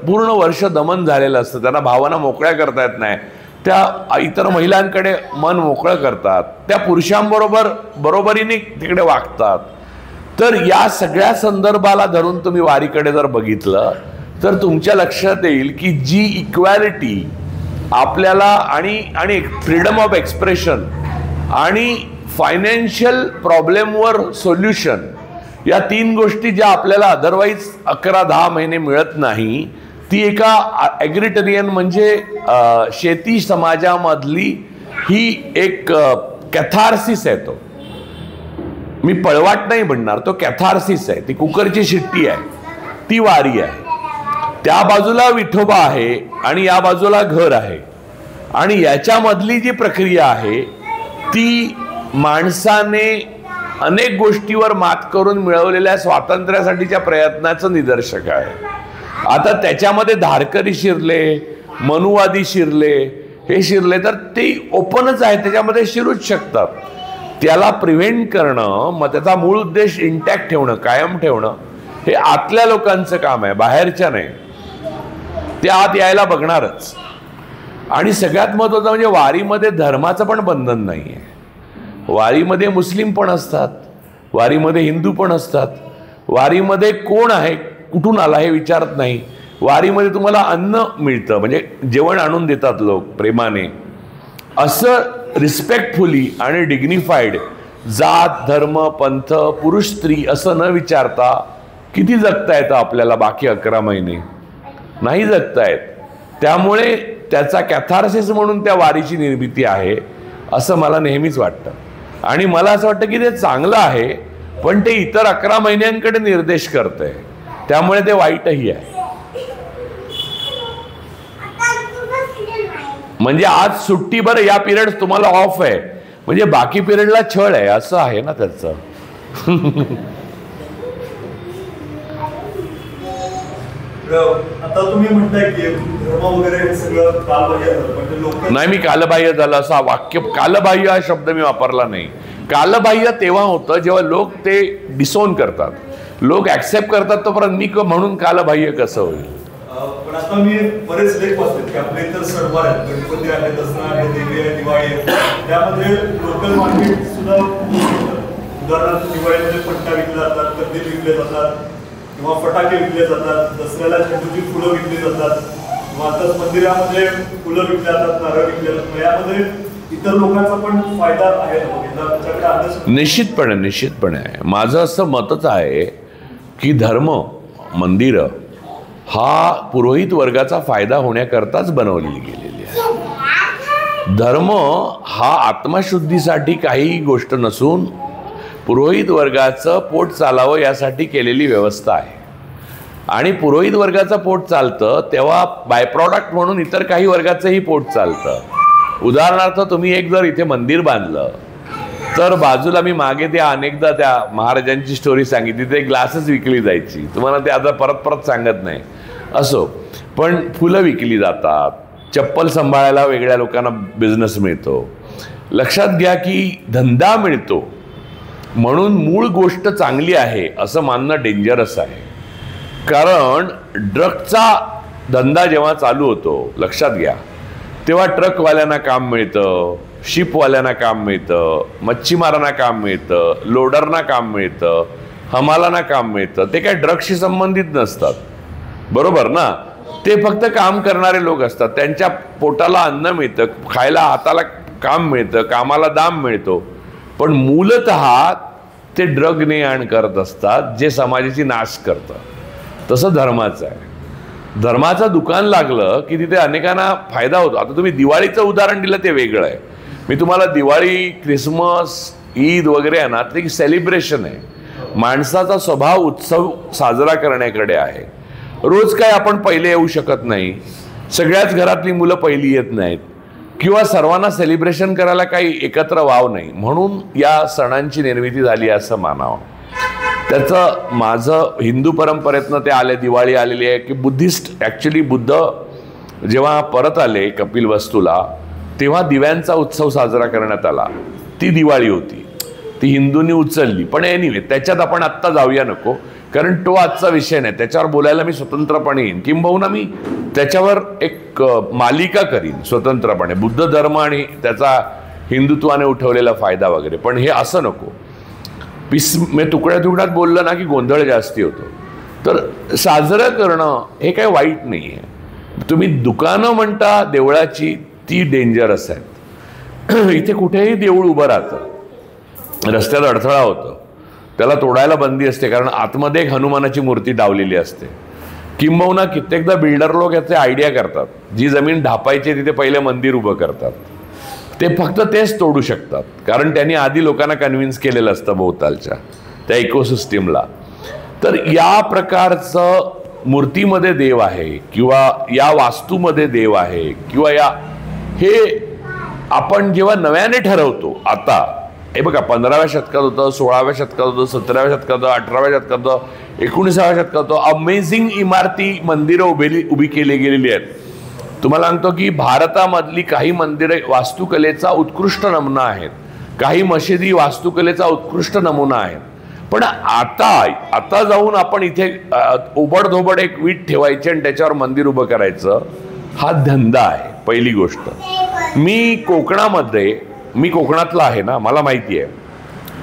पूर्ण वर्ष दमन झालेलं असतं, त्यांना भावना मोकळ्या करता येत नाही. त्या इतर महिलांकडे मन मोकळं करतात, त्या पुरुषांबरोबर बरोबरीने तिकडे वागतात. तर या सगळ्या संदर्भाला धरून तुम्ही वारीकडे जर बघितलं तर तुमच्या लक्षात येईल की जी इक्वॅलिटी आपल्याला आणि फ्रीडम ऑफ एक्सप्रेशन आणि फायनान्शियल प्रॉब्लेमवर सोल्युशन, या 3 गोष्टी ज्या आपल्याला अदरवाईज 11-10 महिने मिळत नाही, ती एका ॲग्रिटरियन म्हणजे शेती समाजामधली ही एक कॅथार्सिस आहे. तो मी पळवाट नाही म्हणणार, तो कॅथार्सिस आहे. ती कुकरची शिट्टी आहे, ती वारी आहे. त्या बाजूला विठोबा आहे आणि या बाजूला घर आहे आणि याच्यामधली जी प्रक्रिया आहे ती माणसाने अनेक गोष्टीवर मात करून मिळवलेल्या स्वातंत्र्यासाठीच्या प्रयत्नाचं निदर्शक आहे. आता त्याच्यामध्ये धारकरी शिरले, मनुवादी शिरले, हे शिरले तर ते ओपनच आहे, त्याच्यामध्ये शिरूच शकतात. त्याला प्रिव्हेंट करणं, मग त्याचा मूळ उद्देश इंटॅक्ट ठेवणं, कायम ठेवणं, हे आतल्या लोकांचं काम आहे, बाहेरच्या नाही. ते आत यायला बघणारच. आणि सगळ्यात महत्त्वाचं म्हणजे वारीमध्ये धर्माचं पण बंधन नाही आहे. वारीमध्ये मुस्लिम पण असतात, वारीमध्ये हिंदू पण असतात, वारीमध्ये कोण आहे कुठून आला हे विचारत नाही. वारीमध्ये तुम्हाला अन्न मिळतं, म्हणजे जेवण आणून देतात लोक प्रेमाने. असं रिस्पेक्टफुली आणि डिग्निफाईड जात धर्म पंथ पुरुष स्त्री असं न विचारता किती जगता येतं आपल्याला बाकी 11 महिने? नाही जगता येत. त्यामुळे त्याचा कॅथार्सिस म्हणून त्या वारीची निर्मिती आहे असं मला नेहमीच वाटतं. आणि मला असं वाटतं की ते चांगलं आहे, पण ते इतर 11 महिन्यांकडे निर्देश करतंय, त्यामुळे ते वाईटही आहे. म्हणजे आज सुट्टी, बरं या पिरियड तुम्हाला ऑफ आहे म्हणजे बाकी पिरियडला छळ आहे असं आहे ना त्याचं. आता तुम्ही म्हणताय की धर्म वगैरे सगळं कालबाह्य झालं, म्हणजे लोक नाही, मी कालबाह्य झालं असं वाक्य, कालबाह्य हा शब्द मी वापरला नाही. कालबाह्य तेव्हा होतं जेव्हा लोक ते डिसोन करतात, लोक ऍक्सेप्ट करतात, तोपर्यंत मी म्हणून कालबाह्य कसं होईल? पण आता मी बरेच लेख वाचले की आपले इतर सणवार आहेत, गणपती आहे, दसरा आहे, देवी आहे, दिवाळी आहे, त्यामध्ये लोकल मार्केट सुद्धा उदाहरणार्थ दिवाळीमध्ये पट्टा विकले जातात, कंदील विकले जातात किंवा फटाके विकले जातात, दसऱ्याला झेंडूची फुलं विकली जातात किंवा आता मंदिरामध्ये फुलं विकली जातात, नारळ विकले जातात. यामध्ये इतर लोकांचा पण फायदा आहे ना? निश्चितपणे आहे. माझं असं मतच आहे की धर्म मंदिरं हा पुरोहित वर्गाचा फायदा होण्याकरताच बनवलेली गेलेली आहे. धर्म हा आत्मशुद्धीसाठी काही गोष्ट नसून पुरोहित वर्गाचं पोट चालावं यासाठी केलेली व्यवस्था आहे. आणि पुरोहित वर्गाचं पोट चालतं तेव्हा बाय प्रॉडक्ट म्हणून इतर काही वर्गाचंही पोट चालतं. उदाहरणार्थ तुम्ही एक जर इथे मंदिर बांधलं तर बाजूला मी मागे त्या अनेकदा त्या महाराजांची स्टोरी सांगितली, ते ग्लासेस विकली जायची, तुम्हाला ते आता परत सांगत नाही. असो, पण फुलं विकली जातात, चप्पल सांभाळायला वेगळ्या लोकांना बिझनेस मिळतो. लक्षात घ्या की धंदा मिळतो म्हणून मूळ गोष्ट चांगली आहे असं मानणं डेंजरस आहे. कारण ड्रगचा धंदा जेव्हा चालू होतो, लक्षात घ्या, तेव्हा ट्रकवाल्यांना काम मिळतं, शिपवाल्यांना काम मिळतं, मच्छीमारांना काम मिळतं, लोडरना काम मिळतं, हमालांना काम मिळतं. ते काय ड्रग्सशी संबंधित नसतात, बरोबर ना. ते फक्त काम करणारे लोक असतात, त्यांच्या पोटाला अन्न मिळतं, खायला हाताला काम मिळतं, कामाला दाम मिळतो. पण मूलतः ते ड्रग ने आण करत असतात जे समाजाची नाश करतं. तसं धर्माचं आहे. धर्माचं दुकान लागलं की तिथे अनेकांना फायदा होतो. आता तुम्ही दिवाळीचं उदाहरण दिलं ते वेगळं आहे. मी तुम्हाला दिवाळी, क्रिसमस, ईद वगैरे आहे ना, ते सेलिब्रेशन आहे. माणसाचा स्वभाव उत्सव साजरा करण्याकडे आहे. रोज काय आपण पहिले येऊ शकत नाही, सगळ्याच घरातली मुलं पहिली येत नाहीत, किंवा सर्वांना सेलिब्रेशन करायला काही एकत्र वाव नाही. म्हणून या सणांची निर्मिती झाली असं मानावं. त्याचं माझं हिंदू परंपरेतनं ते आले, दिवाळी आलेली आहे की बुद्धिस्ट. ॲक्च्युली बुद्ध जेव्हा परत आले कपिलवस्तूला तेव्हा दिव्यांचा उत्सव साजरा करण्यात आला. ती दिवाळी होती, ती हिंदूंनी उचलली. पण एनिवे त्याच्यात आपण आत्ता जाऊया नको, कारण तो आजचा विषय नाही. त्याच्यावर बोलायला मी स्वतंत्रपणे येईन, किंबहुना मी त्याच्यावर एक मालिका करीन स्वतंत्रपणे, बुद्ध धर्म आणि त्याचा हिंदुत्वाने उठवलेला फायदा वगैरे. पण हे असं नको, मी तुकड्या तुकड्यात बोललं ना की गोंधळ जास्ती होतो. तर साजरं करणं हे काही वाईट नाही आहे. तुम्ही दुकानं म्हणता देवळाची, ती डेंजरस आहेत. इथे कुठेही देऊळ उभं राहतं, रस्त्यात अडथळा होतं, त्याला तोडायला बंदी असते, कारण आतमध्ये एक हनुमानाची मूर्ती डावलेली असते. किंबहुना कित्येकदा बिल्डर लोक याचे आयडिया करतात, जी जमीन ढापायची तिथे पहिले मंदिर उभं करतात. ते फक्त तेच तोडू शकतात, कारण त्यांनी आधी लोकांना कन्व्हिन्स केलेलं असतं भोवतालच्या त्या इकोसिस्टीमला. तर या प्रकारचं मूर्तीमध्ये देव आहे, किंवा या वास्तूमध्ये देव आहे, किंवा हे आपण जेव्हा नव्याने ठरवतो. आता हे बघा, 15व्या शतकात होतं, 16व्या शतकात होतं, 17व्या शतकात होतं, 18व्या शतकात होतं, 19व्या शतकात होतं. अमेझिंग इमारती, मंदिरं उभी केली गेलेली आहेत. तुम्हाला सांगतो की भारतामधली काही मंदिरे वास्तुकलेचा उत्कृष्ट नमुना आहेत, काही मशिदी वास्तुकलेचा उत्कृष्ट नमुना आहेत. पण आता जाऊन आपण इथे ओबडधोबड एक वीट ठेवायची आणि त्याच्यावर मंदिर उभं करायचं, हा धंदा आहे. पहिली गोष्ट, मी कोकणातला आहे ना, मला माहिती आहे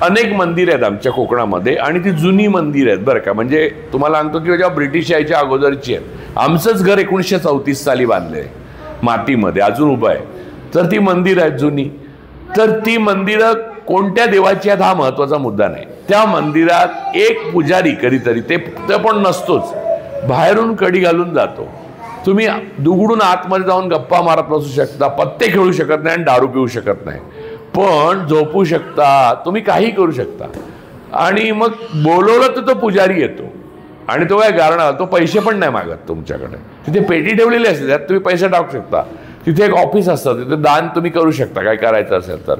अनेक मंदिर आहेत आमच्या कोकणामध्ये, आणि ती जुनी मंदिर आहेत बरं का. म्हणजे तुम्हाला सांगतो की जेव्हा ब्रिटिश यायच्या अगोदरची आहेत. आमचंच घर 1934 साली बांधले मातीमध्ये, अजून उभं आहे. तर ती मंदिर आहेत जुनी. तर ती मंदिरं कोणत्या देवाची आहेत हा महत्वाचा मुद्दा नाही. त्या मंदिरात एक पुजारी कधीतरी, ते पण नसतोच, बाहेरून कडी घालून जातो. तुम्ही दुगडून आतमध्ये जाऊन गप्पा मारत बसू शकता, पत्ते खेळू शकत नाही आणि दारू पिऊ शकत नाही, पण झोपू शकता, तुम्ही काही करू शकता. आणि मग बोलवलं तर तो पुजारी येतो, आणि तो काय गारणं, तो पैसे पण नाही मागत तुमच्याकडे. तिथे पेटी ठेवलेली असते, त्यात तुम्ही पैसे टाकू शकता. तिथे एक ऑफिस असतं, तिथे दान तुम्ही करू शकता काय करायचं असेल तर.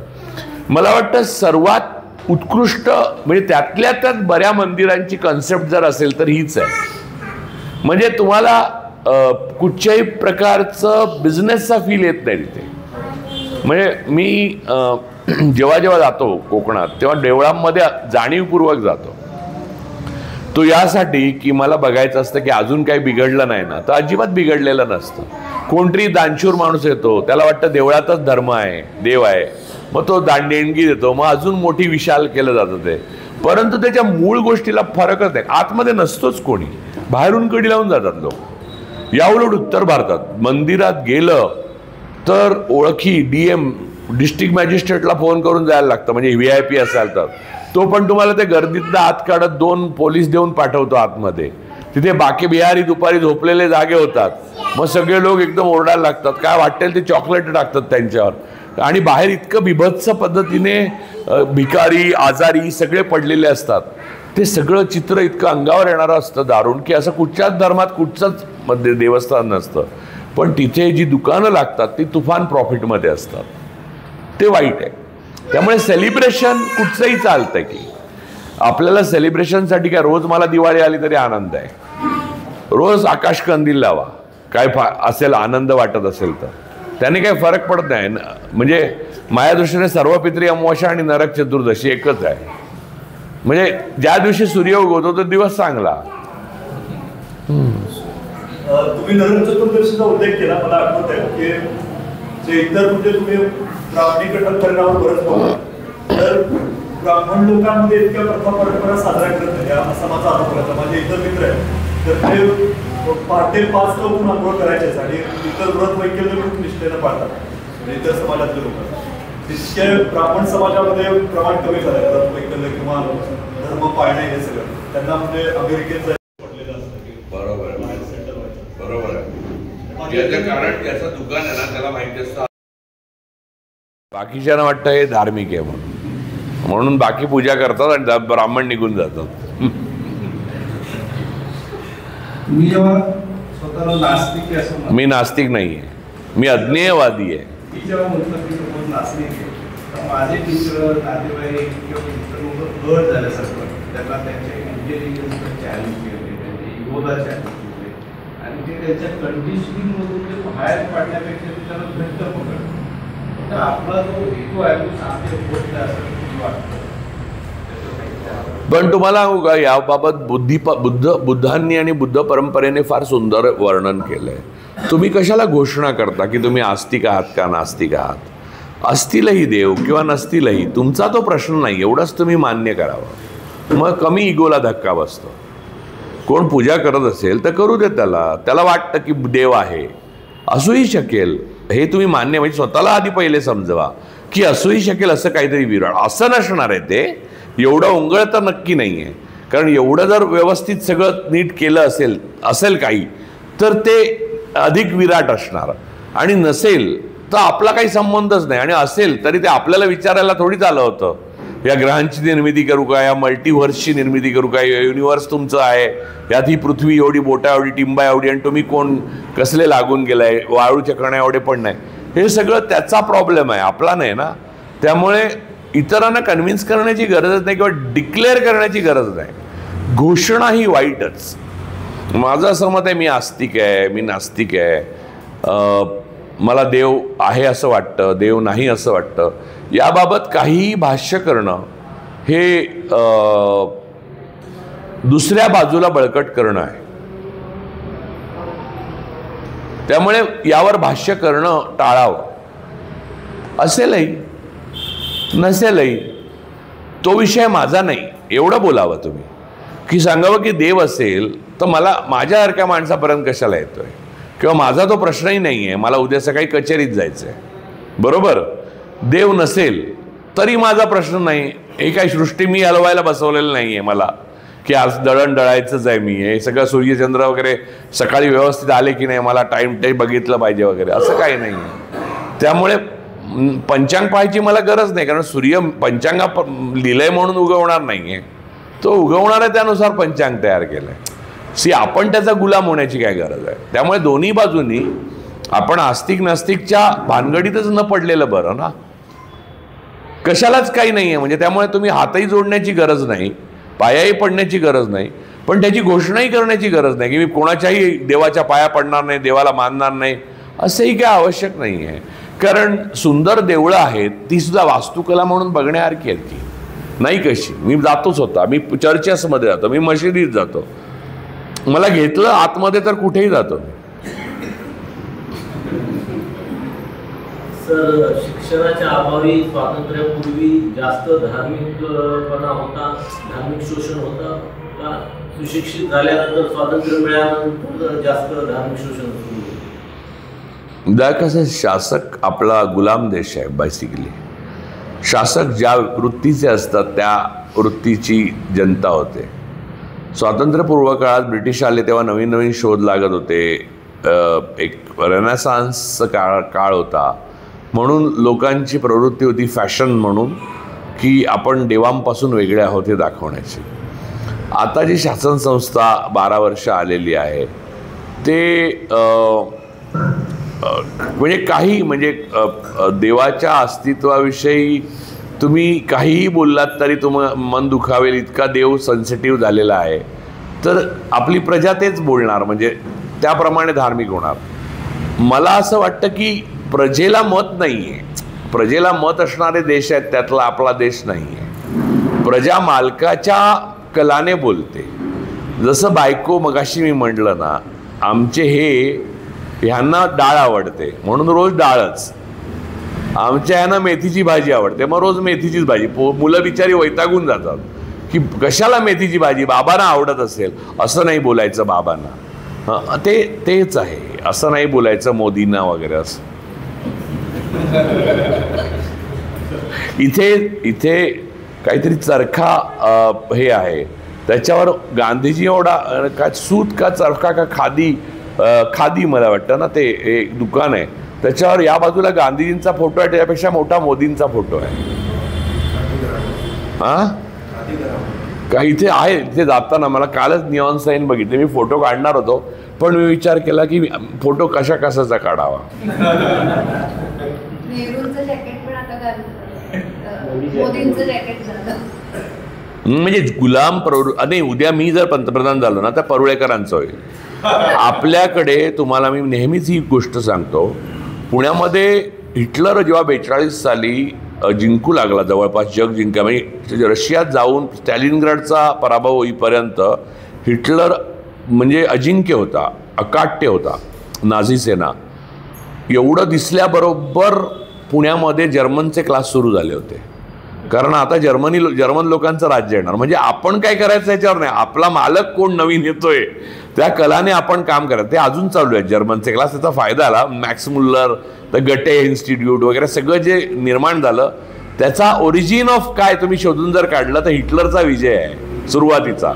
मला वाटतं सर्वात उत्कृष्ट म्हणजे त्यातल्या त्यात बऱ्या मंदिरांची कन्सेप्ट जर असेल तर हीच आहे. म्हणजे तुम्हाला कुठच्याही प्रकारचं बिझनेसचा फील येत नाही तिथे. म्हणजे मी जेव्हा जातो कोकणात तेव्हा देवळांमध्ये जाणीवपूर्वक जातो. तो यासाठी की मला बघायचं असतं की अजून काही बिघडलं नाही ना, तर अजिबात बिघडलेलं नसतं. कोणतरी दानशूर माणूस येतो, त्याला वाटतं देवळातच धर्म आहे, देव आहे, मग तो देणगी देतो, मग अजून मोठी विशाल केलं जातं ते. परंतु त्याच्या मूळ गोष्टीला फरकच आहे. आतमध्ये नसतोच कोणी, बाहेरून कडी लावून जातात लोक. याउलट उत्तर भारतात मंदिरात गेलं तर ओळखी DM डिस्ट्रिक्ट मॅजिस्ट्रेटला फोन करून जायला लागतं, म्हणजे VIP असाल तर. तो पण तुम्हाला ते गर्दीतनं आत काढत 2 पोलीस देऊन पाठवतो आतमध्ये. तिथे बाकी बिहारी दुपारी झोपलेले जागे होतात, मग सगळे लोक एकदम ओरडायला लागतात, काय वाटेल ते चॉकलेट टाकतात त्यांच्यावर. आणि बाहेर इतकं बिभत्स पद्धतीने भिकारी, आजारी सगळे पडलेले असतात. ते सगळं चित्र इतकं अंगावर येणारं असतं दारुण, की असं कुठच्याच धर्मात कुठचंच मध्ये देवस्थान नसतं. पण तिथे जी दुकानं लागतात ती तुफान प्रॉफिटमध्ये असतात. ते वाईट आहे. त्यामुळे सेलिब्रेशन कुठचंही चालतंय की आपल्याला सेलिब्रेशनसाठी काय रोज मला दिवाळी आली तरी आनंद आहे, रोज आकाश कंदील लावा, काय असेल आनंद वाटत असेल तर त्याने काही फरक पडत नाही. म्हणजे माझ्या दृष्टीने सर्व पितरी अमावस्या आणि नरक चतुर्दशी एकच आहे. म्हणजे ज्या दिवशी सूर्य उगवतो तो दिवस चांगला. तुम्ही नरक चतुर्दशीचा उल्लेख केला, मला आठवत आहे की जे इतर म्हणजे तुम्ही ब्राह्मणीकरण परिणाम बरंच बघा, तर ब्राह्मण लोकांमध्ये इतक्या प्रथा परंपरा साजरा करत नाही असा माझा अनुभव आहे. माझे इतर मित्र आहेत तर ते पहाटे 5 ला आंघोळ करायचे आणि इतर व्रत वैकल्य खूप निष्ठेनं पाळतात, इतर समाजातले लोक. तितके ब्राह्मण समाजामध्ये प्रमाण कमी झालं तत्वैकल्य किंवा धर्म पाळणे हे सगळं त्यांना म्हणजे अमेरिकेत पडलेलं असतं की बरोबर बाहेर सेटल व्हायचं. बरोबर आहे. याचं कारण त्याचं दुकान आहे ना, त्याला माहिती असतं. बाकीच्यांना वाटतं हे धार्मिक आहे म्हणून बाकी पूजा करतात आणि ब्राह्मण निघून जातात. मी जेव्हा स्वतःला नास्तिक आहे असं मी नास्तिक नाही आहे, मी अज्ञेयवादी आहे. मी जेव्हा म्हटलं की सपोज नास्तिक आहे तर माझे मित्र नातेवाईक किंवा मित्र लोक गट झाल्यासारखं त्यांना त्यांचे इंटेलिजन्सला चॅलेंज केले, त्यांचे इगोला चॅलेंज केले आणि ते त्यांच्या कंडिशनिंगमधून ते बाहेर पाडण्यापेक्षा ते त्याला घट्ट पकडलं. तर आपला जो इगो आहे तो साध्य होत नाही असं वाटतं. पण तुम्हाला सांगू का, याबाबत बुद्धांनी आणि बुद्ध परंपरेने फार सुंदर वर्णन केलंय. तुम्ही कशाला घोषणा करता की तुम्ही आस्तिक आहात का नास्तिक आहात? असतीलही देव किंवा नसतीलही, तुमचा तो प्रश्न नाही, एवढंच तुम्ही मान्य करावं. मग कमी इगोला धक्का बसतो. कोण पूजा करत असेल तर करू दे, त्याला वाटतं की देव आहे, असूही शकेल, हे तुम्ही मान्य, म्हणजे स्वतःला आधी पहिले समजवा की असूही शकेल असं काहीतरी विराट. असं नसणार आहे ते, एवढं ओंगळ तर नक्की नाही आहे. कारण एवढं जर व्यवस्थित सगळं नीट केलं असेल काही, तर ते अधिक विराट असणार. आणि नसेल तर आपला काही संबंधच नाही. आणि असेल तरी ते आपल्याला विचारायला थोडीच आलं होतं, या ग्रहांची निर्मिती करू का, या मल्टिव्हर्सची निर्मिती करू का, युनिव्हर्स तुमचं आहे, यात ही पृथ्वी एवढी, बोटा एवढी, टिंबा एवढी, आणि तुम्ही कोण कसले लागून गेलाय, वाळूच्या कण्या एवढे पण नाही. हे सगळं त्याचा प्रॉब्लेम आहे, आपला नाही ना. त्यामुळे इतरांना कन्व्हिन्स करण्याची गरजच नाही किंवा डिक्लेअर करण्याची गरज नाही. घोषणा ही वाईटच. माझं असं मत आहे, मी आस्तिक आहे, मी नास्तिक आहे, मला देव आहे असं वाटतं, देव नाही असं वाटतं, याबाबत काहीही भाष्य करणं हे दुसऱ्या बाजूला बळकट करणं आहे. त्यामुळे यावर भाष्य करणं टाळावं. असेलही नसेलही तो विषय माझा नाही, एवढं बोलावं तुम्ही, की सांगावं की देव असेल तर मला माझ्यासारख्या माणसापर्यंत कशाला येतोय, किंवा माझा तो प्रश्नही नाही आहे, मला उद्या सकाळी कचेरीत जायचं आहे, बरोबर. देव नसेल तरी माझा प्रश्न नाही. हे काही सृष्टी मी हलवायला बसवलेलं नाही आहे मला, की आज दळण दळायचंच आहे, मी हे सगळं सूर्यचंद्र वगैरे सकाळी व्यवस्थित आले की नाही, मला टाईम ते बघितलं पाहिजे वगैरे, असं काही नाही आहे. त्यामुळे पंचांग पाहायची मला गरज नाही, कारण सूर्य पंचांगा लिहिलंय म्हणून उगवणार नाही आहे, तो उगवणार आहे, त्यानुसार पंचांग तयार केलं आहे. आपण त्याचा गुलाम होण्याची काय गरज आहे. त्यामुळे दोन्ही बाजूंनी आपण आस्तिक नास्तिकच्या भानगडीतच न पडलेलं बरं ना. कशालाच काही नाही आहे, म्हणजे त्यामुळे तुम्ही हातही जोडण्याची गरज नाही, पायाही पडण्याची गरज नाही, पण त्याची घोषणाही करण्याची गरज नाही की मी कोणाच्याही देवाच्या पाया पडणार नाही, देवाला मानणार नाही, असंही काय आवश्यक नाही आहे. कारण सुंदर देवळं आहेत, ती सुद्धा वास्तुकला म्हणून बघण्यासारखी आहेत की नाही. कशी, मी जातोच होता, मी चर्चेसमध्ये जातो, मी मशिदीत जातो, मला घेतलं आतमध्ये तर कुठेही जातो. सर, शिक्षणाच्या अभावी स्वातंत्र्यापूर्वी जास्त धार्मिकपणा होता, धार्मिक शोषण होता का सुशिक्षित झाल्यानंतर स्वातंत्र्य मिळाल्यानंतर जास्त धार्मिक शोषण सुरू? कसं, शासक आपला गुलाम देश आहे बेसिकली. शासक ज्या वृत्तीचे असतात त्या वृत्तीची जनता होते. स्वातंत्र्यपूर्व काळात ब्रिटिश आले तेव्हा नवीन नवीन शोध लागत होते, एक रेनेसान्सचा काळ होता, म्हणून लोकांची प्रवृत्ती होती फॅशन म्हणून की आपण देवांपासून वेगळे आहोत हे दाखवण्याची. आता जी शासन संस्था 12 वर्ष आलेली आहे ते म्हणजे काही म्हणजे देवाच्या अस्तित्वाविषयी तुम्ही काहीही बोललात तरी मन दुखावेल इतका देव सेन्सिटिव्ह झालेला आहे. तर आपली प्रजा तेच बोलणार, म्हणजे त्याप्रमाणे धार्मिक होणार. मला असं वाटतं की प्रजेला मत नाही आहे, प्रजेला मत असणारे देश आहेत, त्यातला आपला देश नाही आहे. प्रजा मालकाच्या कलाने बोलते. जसं बायको मगाशी मी म्हटलं ना, आमचे ह्यांना डाळ आवडते म्हणून रोज डाळच, आमच्या ह्यांना मेथीची भाजी आवडते मग रोज मेथीचीच भाजी. मुलं बिचारी वैतागून जातात की कशाला मेथीची भाजी, बाबांना आवडत असेल असं नाही बोलायचं बाबांना. हां, तेच आहे, असं नाही बोलायचं मोदींना वगैरे असं. इथे इथे काहीतरी चरखा हे आहे, त्याच्यावर गांधीजी एवढा काय सूत का चरखा का खादी, खादी मला वाटतं ना, ते एक दुकान आहे, त्याच्यावर या बाजूला गांधीजींचा फोटो आहे, त्याच्यापेक्षा मोठा मोदींचा फोटो आहे. हा का इथे आहे, इथे जाताना मला कालच निऑन साईन बघितले. मी फोटो काढणार होतो, पण मी विचार केला की फोटो कशाचा काढावा. नेहरूंचं जॅकेट पण आता मोदींचं जॅकेट झालं. म्हणजे गुलाम नाही, उद्या मी जर पंतप्रधान झालो ना तर परुळेकरांचं होईल. आपल्याकडे तुम्हाला मी नेहमीच ही गोष्ट सांगतो, पुण्यामध्ये हिटलर जेव्हा 42 साली जिंकू लागला, जवळपास जग जिंका, म्हणजे रशियात जाऊन स्टॅलिनग्राडचा पराभव होईपर्यंत हिटलर म्हणजे अजिंक्य होता, अकाट्य होता, नाझी सेना. एवढं दिसल्याबरोबर पुण्यामध्ये जर्मनचे क्लास सुरू झाले होते, कारण आता जर्मन लोकांचं राज्य येणार. म्हणजे आपण काय करायचं याच्यावर नाही, आपला मालक कोण नवीन येतोय त्या कलाने आपण काम करायचं. ते अजून चालू आहे जर्मनचे क्लास. त्याचा फायदा आला, मॅक्स मुल्लर, द गटे इन्स्टिट्यूट वगैरे सगळं जे निर्माण झालं त्याचा ओरिजिन ऑफ काय तुम्ही शोधून जर काढलं तर हिटलरचा विजय आहे सुरुवातीचा.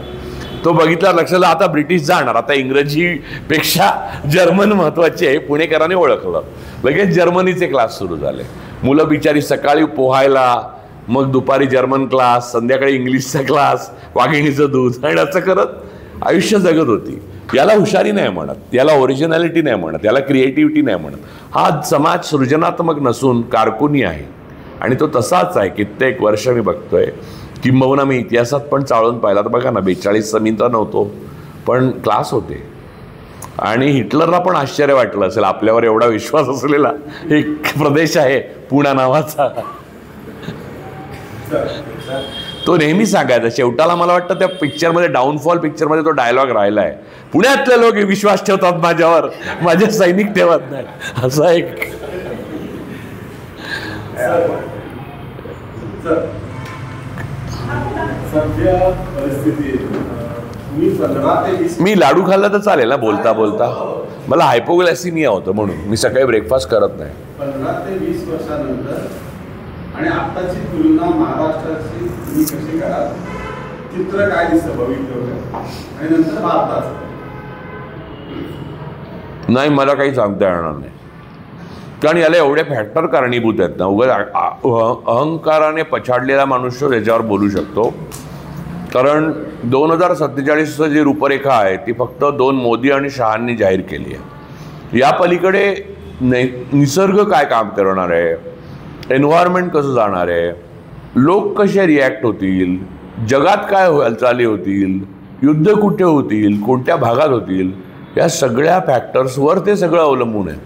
तो बघितला, लक्षात आता ब्रिटिश जाणार, आता इंग्रजीपेक्षा जर्मन महत्वाची आहे, पुणेकरांनी ओळखलं. लगेच जर्मनीचे क्लास सुरू झाले. मुलं बिचारी सकाळी पोहायला, मग दुपारी जर्मन क्लास, संध्याकाळी इंग्लिशचा क्लास, वाघिणीचं दूध, आणि असं करत आयुष्य जगत होती. याला हुशारी नाही म्हणत, याला ओरिजिनॅलिटी नाही म्हणत, याला क्रिएटिव्हिटी नाही म्हणत. हा समाज सृजनात्मक नसून कारकुनी आहे, आणि तो तसाच आहे. कित्येक वर्ष मी बघतोय, किंबहुना मी इतिहासात पण चाळून पाहिला तर बघा ना, 42 मी तर नव्हतो, पण क्लास होते. आणि हिटलरला पण आश्चर्य वाटलं असेल, आपल्यावर एवढा विश्वास असलेला एक प्रदेश आहे पुणा नावाचा. तो नेहमी सांगायचा. शेवटाला मला वाटतं त्या पिक्चरमध्ये, डाऊनफॉल पिक्चरमध्ये तो डायलॉग राहिला आहे, पुण्यातले लोक विश्वास ठेवतात माझ्यावर, माझे सैनिक ठेवत नाही, असा एक. मी लाडू खाल्ला तर चालेल ना बोलता बोलता. मला हायपोग्लायसिमिया होतं म्हणून मी सकाळी ब्रेकफास्ट करत नाही. 15 ते 20 वर्षानंतर आणि आताची तुलना महाराष्ट्राची तुम्ही कशी कराल? चित्र काय दिसतं भविष्य आणि नंतर भारताचं? नाही, मला काही सांगता येणार नाही, कारण याला एवढे फॅक्टर कारणीभूत आहेत ना. उगाच अहंकाराने पछाडलेला मनुष्य त्याच्यावर बोलू शकतो. कारण 2047चं जी रूपरेखा आहे ती फक्त 2 मोदी आणि शहांनी जाहीर केली आहे. या पलीकडे निसर्ग काय काम करणार आहे, एन्व्हायरमेंट कसं जाणार आहे, लोक कसे रिॲक्ट होतील, जगात काय हालचाली होतील, युद्ध कुठे होतील, कोणत्या भागात होतील, या सगळ्या फॅक्टर्सवर ते सगळं अवलंबून आहे.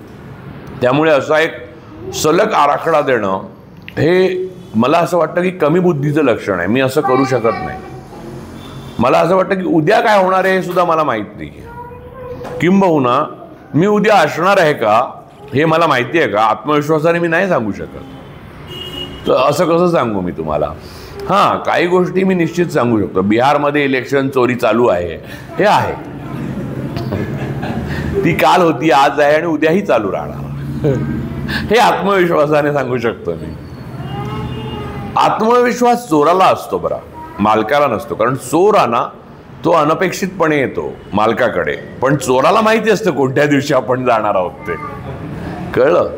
त्यामुळे असा एक सलग आराखडा देणं हे मला असं वाटतं की कमी बुद्धीचं लक्षण आहे. मी असं करू शकत नाही. मला असं वाटतं की उद्या काय होणार आहे हे सुद्धा मला माहीत नाही. किंबहुना मी उद्या असणार आहे का हे मला माहिती आहे का, आत्मविश्वासाने मी नाही सांगू शकत. तर असं कसं सांगू मी तुम्हाला? हां, काही गोष्टी मी निश्चित सांगू शकतो. बिहारमध्ये इलेक्शन चोरी चालू आहे, हे आहे, ती काल होती, आज आहे आणि उद्याही चालू राहणार, हे आत्मविश्वासाने सांगू शकतो मी. आत्मविश्वास चोराला असतो बरा, मालकाला नसतो. कारण चोर ना तो अनपेक्षितपणे येतो मालकाकडे, पण चोराला माहिती असतं कोणत्या दिवशी आपण जाणार आहोत ते. कळलं?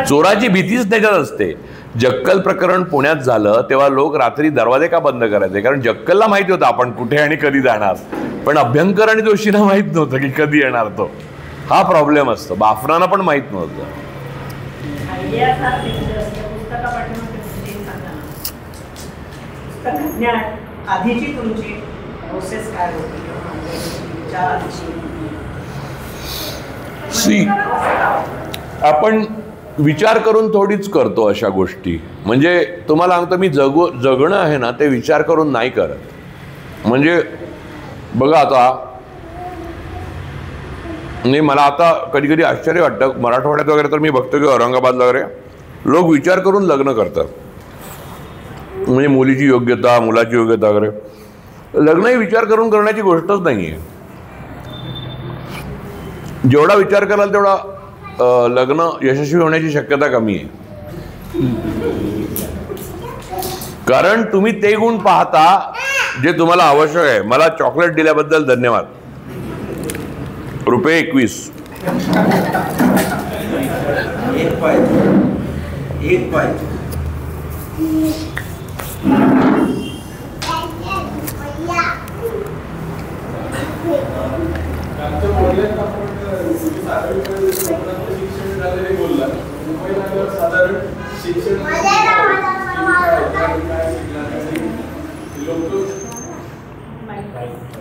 चोराची भीतीच त्याच्यात असते. जक्कल प्रकरण पुण्यात झालं तेव्हा लोक रात्री दरवाजे का बंद करायचे, कारण जक्कलला माहिती होतं आपण कुठे आणि कधी जाणार, पण अभ्यंकर आणि दोषींना माहित नव्हतं की कधी येणार तो. हा प्रॉब्लेम असतो. बाफरांना पण माहित नव्हतं. आधीची तुमची प्रोसेस काय होती? आपण विचार करून थोडीच करतो अशा गोष्टी. म्हणजे तुम्हाला सांगतो मी, जगणं आहे ना ते विचार करून नाही करत. म्हणजे बघा आता, नाही मला आता कधी कधी आश्चर्य वाटतं, मराठवाड्यात वगैरे तर मी बघतो की औरंगाबादला वगैरे लोक विचार करून लग्न करतात. म्हणजे मुलीची योग्यता, मुलाची योग्यता वगैरे. लग्नही विचार करून करण्याची गोष्टच नाही आहे. जेवढा विचार कराल तेवढा लग्न यशस्वी होण्याची शक्यता कमी आहे. कारण तुम्ही ते गुण पाहता जे तुम्हाला आवश्यक आहे. मला चॉकलेट दिल्याबद्दल धन्यवाद. ₹21. एक पाय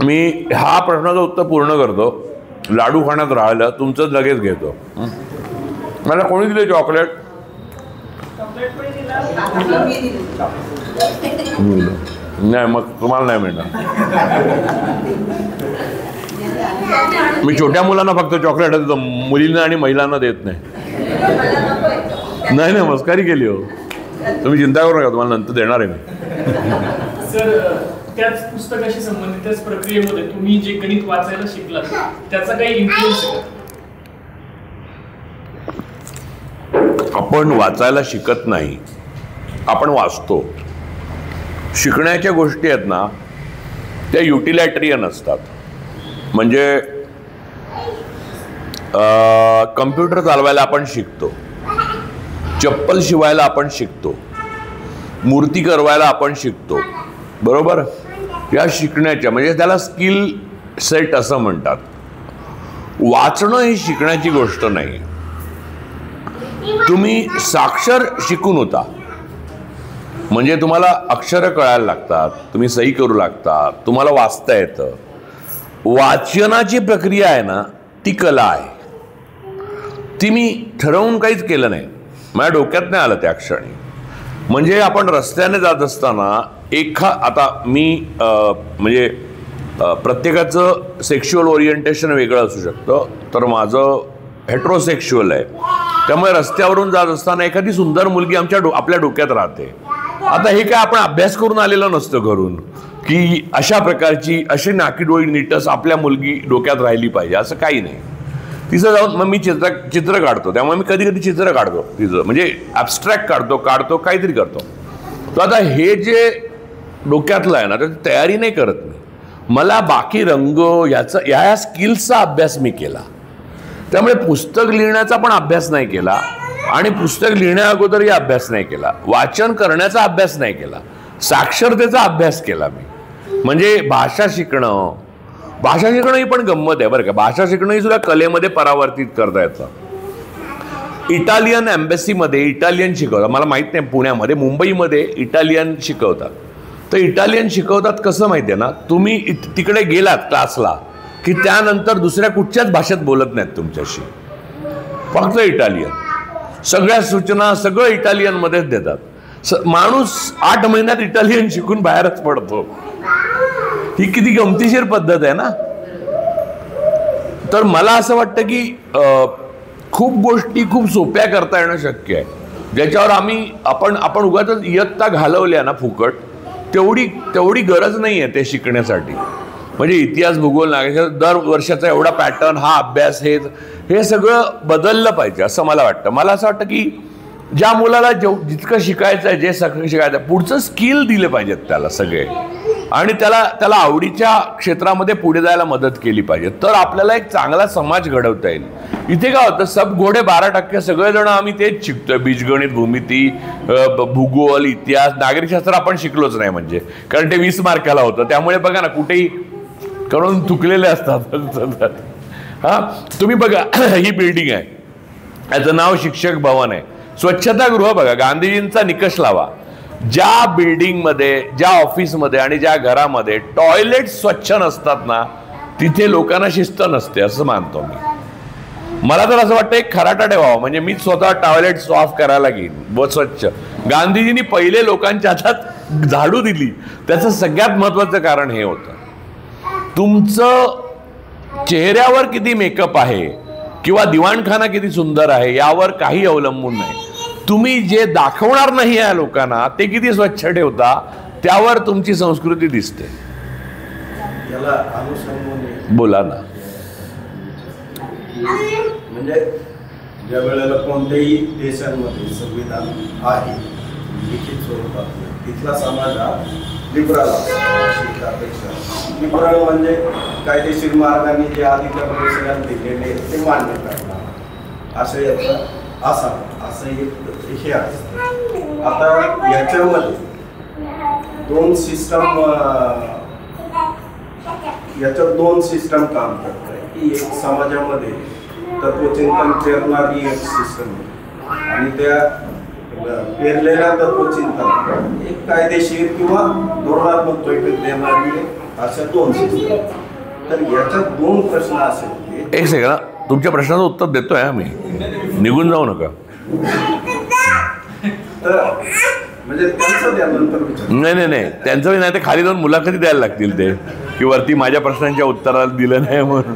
मी हा प्रश्नाचं उत्तर पूर्ण करतो. लाडू खाण्यात राहिलं तुमचं लगेच घेतो. मला कोणी दिले चॉकलेट? नाही, मग तुम्हाला नाही मिळणार. मी छोट्या मुलांना फक्त चॉकलेट देतो, मुलींना आणि महिलांना देत नाही. नाही मस्करी केली हो. तुम्ही चिंता करू नका, तुम्हाला नंतर देणार आहे मी. सर, त्याच पुस्तकाशी संबंधित त्याच प्रक्रियेमध्ये तुम्ही जे गणित वाचायला शिकलात त्याचा काही इन्फ्लुएन्स आहे? आपण वाचायला शिकत नाही, आपण वाचतो. शिकण्याच्या गोष्टी आहेत ना त्या युटिलायटरियन असतात. म्हणजे कम्प्युटर चालवायला आपण शिकतो, चप्पल शिवायला आपण शिकतो, मूर्ती करवायला आपण शिकतो, बरोबर? या शिकण्याच्या म्हणजे त्याला स्किल सेट असं म्हणतात. वाचणं ही शिकण्याची गोष्ट नाही. तुम्ही साक्षर शिकून होता म्हणजे तुम्हाला अक्षरं कळायला लागतात, तुम्ही सही करू लागतात, तुम्हाला वाचता येतं. वाचनाची प्रक्रिया आहे ना ती कला आहे. ती मी ठरवून काहीच केलं नाही, माझ्या डोक्यात नाही आलं त्या क्षणी. म्हणजे आपण रस्त्याने जात असताना आता मी म्हणजे प्रत्येकाचं सेक्शुअल ओरिएंटेशन वेगळं असू शकतं. तर माझं हेट्रोसेक्शुअल आहे, त्यामुळे रस्त्यावरून जात असताना एखादी सुंदर मुलगी आपल्या डोक्यात राहते. आता हे काय आपण अभ्यास करून आलेलं नसतं घरून की अशा प्रकारची अशी नाकी डोळी नीटस आपल्या मुलगी डोक्यात राहिली पाहिजे असं काही नाही. तिचं जाऊन मग मी चित्र काढतो, त्यामुळे मी कधी कधी चित्र काढतो तिचं, म्हणजे ॲबस्ट्रॅक्ट काढतो काहीतरी करतो. तर आता हे जे डोक्यातलं आहे ना त्याची तयारी नाही करत मी. मला बाकी रंग या स्किल्सचा अभ्यास मी केला. त्यामुळे पुस्तक लिहिण्याचा पण अभ्यास नाही केला आणि पुस्तक लिहिण्या अगोदरही अभ्यास नाही केला. वाचन करण्याचा अभ्यास नाही केला, साक्षरतेचा अभ्यास केला मी. म्हणजे भाषा शिकणं ही पण गंमत आहे बरं का. भाषा शिकणं ही सुद्धा कलेमध्ये परावर्तित करता येतं. इटालियन एम्बॅसीमध्ये इटालियन शिकवतात. मला माहीत नाही पुण्यामध्ये, मुंबईमध्ये इटालियन शिकवतात. तर इटालियन शिकवतात कसं माहिती आहे ना, तुम्ही तिकडे गेलात क्लासला की त्यानंतर दुसऱ्या कुठच्याच भाषेत बोलत नाहीत तुमच्याशी, फक्त इटालियन. सगळ्या सूचना सगळं इटालियनमध्येच देतात. माणूस 8 महिन्यात इटालियन शिकून बाहेरच पडतो. ही किती गमतीशीर पद्धत आहे ना. तर मला असं वाटतं की खूप गोष्टी खूप सोप्या करता येणं शक्य आहे, ज्याच्यावर आपण उगाच इयत्ता घालवल्या ना फुकट, तेवढी गरज नाही आहे ते शिकण्यासाठी. म्हणजे इतिहास भूगोल दर वर्षाचा एवढा पॅटर्न, हा अभ्यास, हे सगळं बदललं पाहिजे असं मला वाटतं. मला असं वाटतं की ज्या मुलाला जितकं शिकायचं आहे, जे सगळं शिकायचं आहे, पुढचं स्किल दिले पाहिजेत त्याला सगळे, आणि त्याला आवडीच्या क्षेत्रामध्ये पुढे जायला मदत केली पाहिजे. तर आपल्याला एक चांगला समाज घडवता येईल. इथे काय होतं, सब घोडे 12% सगळेजण आम्ही तेच शिकतोय. बीजगणित, भूमिती, भूगोल, इतिहास, नागरिकशास्त्र आपण शिकलोच नाही म्हणजे, कारण ते 20 मार्काला होतं. त्यामुळे बघा ना कुठेही करून चुकलेले असतात. हा तुम्ही बघा ही बिल्डिंग आहे, याचं नाव शिक्षक भवन आहे. स्वच्छतागृह बघा, गांधीजींचा निकष लावा. ज्या बिल्डिंगमध्ये, ज्या ऑफिसमध्ये आणि ज्या घरामध्ये टॉयलेट स्वच्छ नसतात ना तिथे लोकांना शिस्त नसते असं मानतो मी. मला तर असं वाटतं एक खराटा ठेवावा, म्हणजे मी स्वतः टॉयलेट साफ करायला घेईन व स्वच्छ. गांधीजींनी पहिले लोकांच्या हातात झाडू दिली, त्याचं सगळ्यात महत्वाचं कारण हे होतं. तुमचं चेहऱ्यावर किती मेकअप आहे किंवा दिवाणखाना किती सुंदर आहे यावर काही अवलंबून नाही. तुम्ही जे दाखवणार नाही या लोकांना ते किती स्वच्छ ठेवता त्यावर तुमची संस्कृती दिसते. याला बोला ना. म्हणजे ज्या वेळेला कोणत्याही देशांमध्ये संविधान आहे लिखित स्वरूपात तिथला समाज हा लिबरल अशी अपेक्षा. लिबरल म्हणजे कायदेशीर मार्गाने जे अधिकार देशाला दिलेले ते मान्य करणार असं याचा असं एक हे असतं. आता याच्यामध्ये दोन सिस्टम काम करतात की एक समाजामध्ये तत्वचिंतन पेरणारी एक सिस्टम आहे आणि त्या पेरलेल्या तत्वचिंतन एक कायदेशीर किंवा धोरणात्मक बैठक देणारी अशा दोन सिस्टम. तर याच्यात दोन प्रश्न असेल. एक सेकंड, तुमच्या प्रश्नाचं उत्तर देतोय आम्ही, निघून जाऊ नका. तर म्हणजे त्यांचं त्यानंतर विचार नाही त्यांचं नाही, ते खाली जाऊन मुलाखती द्यायला लागतील ते की वरती माझ्या प्रश्नांच्या उत्तराला दिलं नाही म्हणून.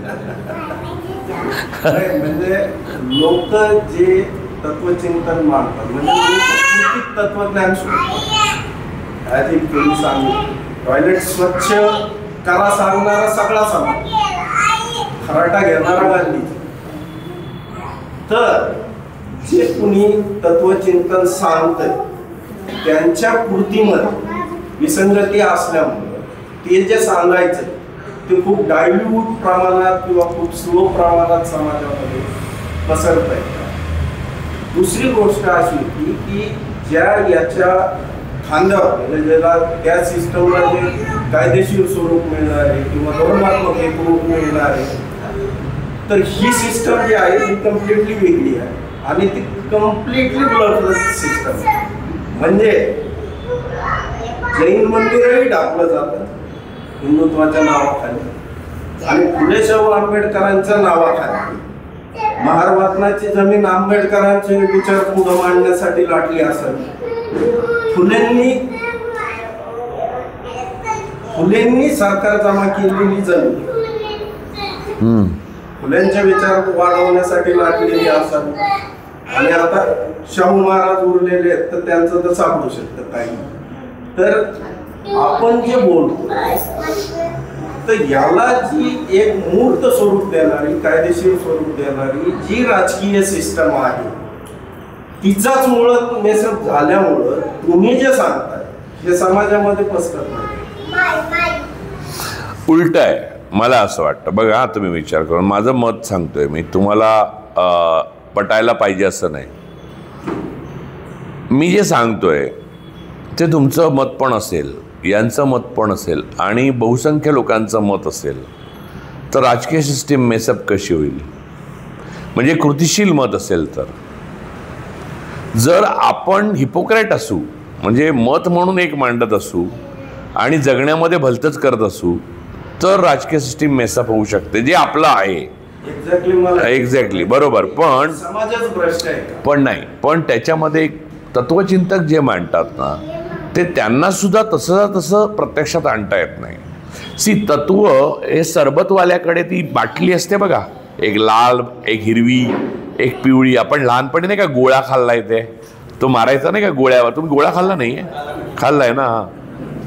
म्हणजे लोक जे तत्वचिंतन मानतात म्हणजे तत्वज्ञान तुम्ही सांगू टॉयलेट स्वच्छ करा सांगणारा सगळा समाज, खराटा घेणारा गांधी. तर जे कुणी तत्वचिंतन सांगतंय त्यांच्या कृतीमध्ये विसंगती असल्यामुळे ते जे सांगायचं ते खूप डायल्यूट प्रमाणात किंवा खूप स्लो प्रमाणात समाजामध्ये पसरत आहे. दुसरी गोष्ट अशी होती की ज्या याच्या खांद्यावर म्हणजे ज्याला त्या सिस्टमला जे कायदेशीर स्वरूप मिळणार आहे किंवा धोरणात्मक एक रूप मिळणार आहे, तर ही सिस्टम जी आहे ती कम्प्लिटली वेगळी आहे आणि ती कम्प्लिटली ब्लडलेस सिस्टम. म्हणजे जैन मंदिरही टाकलं जातं हिंदुत्वाच्या नावाखाली आणि फुले शाहू आंबेडकरांच्या नावाखाली महारवातनाची जमीन आंबेडकरांचे विचार पुढे मांडण्यासाठी लाटली असेल. फुलेंनी सरकार जमा केलेली जमीन फुलेंचे विचार वाढवण्यासाठी लाटलेली असेल आणि आता शाहू महाराज उरलेले आहेत तर त्यांचं तर सापडू शकतं काही. तर आपण जे बोलतो तर याला जी एक मूर्त स्वरूप देणारी कायदेशीर स्वरूप देणारी जी राजकीय सिस्टम आहे तिचाच मुळात मेसअप झाल्यामुळं तुम्ही जे सांगताय हे समाजामध्ये पसरत नाही. उलट आहे मला असं वाटतं. बघा हा तुम्ही विचार करून माझं मत सांगतोय मी, तुम्हाला पटायला पाहिजे असं नाही. मी जे सांगतोय ते तुमचं मत पण असेल, यांचं मत पण असेल आणि बहुसंख्य लोकांचं मत असेल, तर राजकीय सिस्टीम मेसअप कशी होईल? म्हणजे कृतिशील मत असेल तर. जर आपण हिपोक्रेट असू म्हणजे मत म्हणून एक मांडत असू आणि जगण्यामध्ये भलतंच करत असू तर राजकीय सिस्टीम मेसअप होऊ शकते, जे आपलं आहे. एक्झॅक्टली बरोबर. पण नाही, पण त्याच्यामध्ये एक तत्वचिंतक जे मांडतात ना ते त्यांना सुद्धा तसं प्रत्यक्षात आणता येत नाही. तत्व हे सरबतवाल्याकडे ती बाटली असते बघा, एक लाल, एक हिरवी, एक पिवळी. आपण लहानपणी नाही का गोळा खाल्लाय ते, तो मारायचा नाही का गोळ्यावर. तुम्ही गोळा खाल्ला नाही आहे? खाल्लाय ना.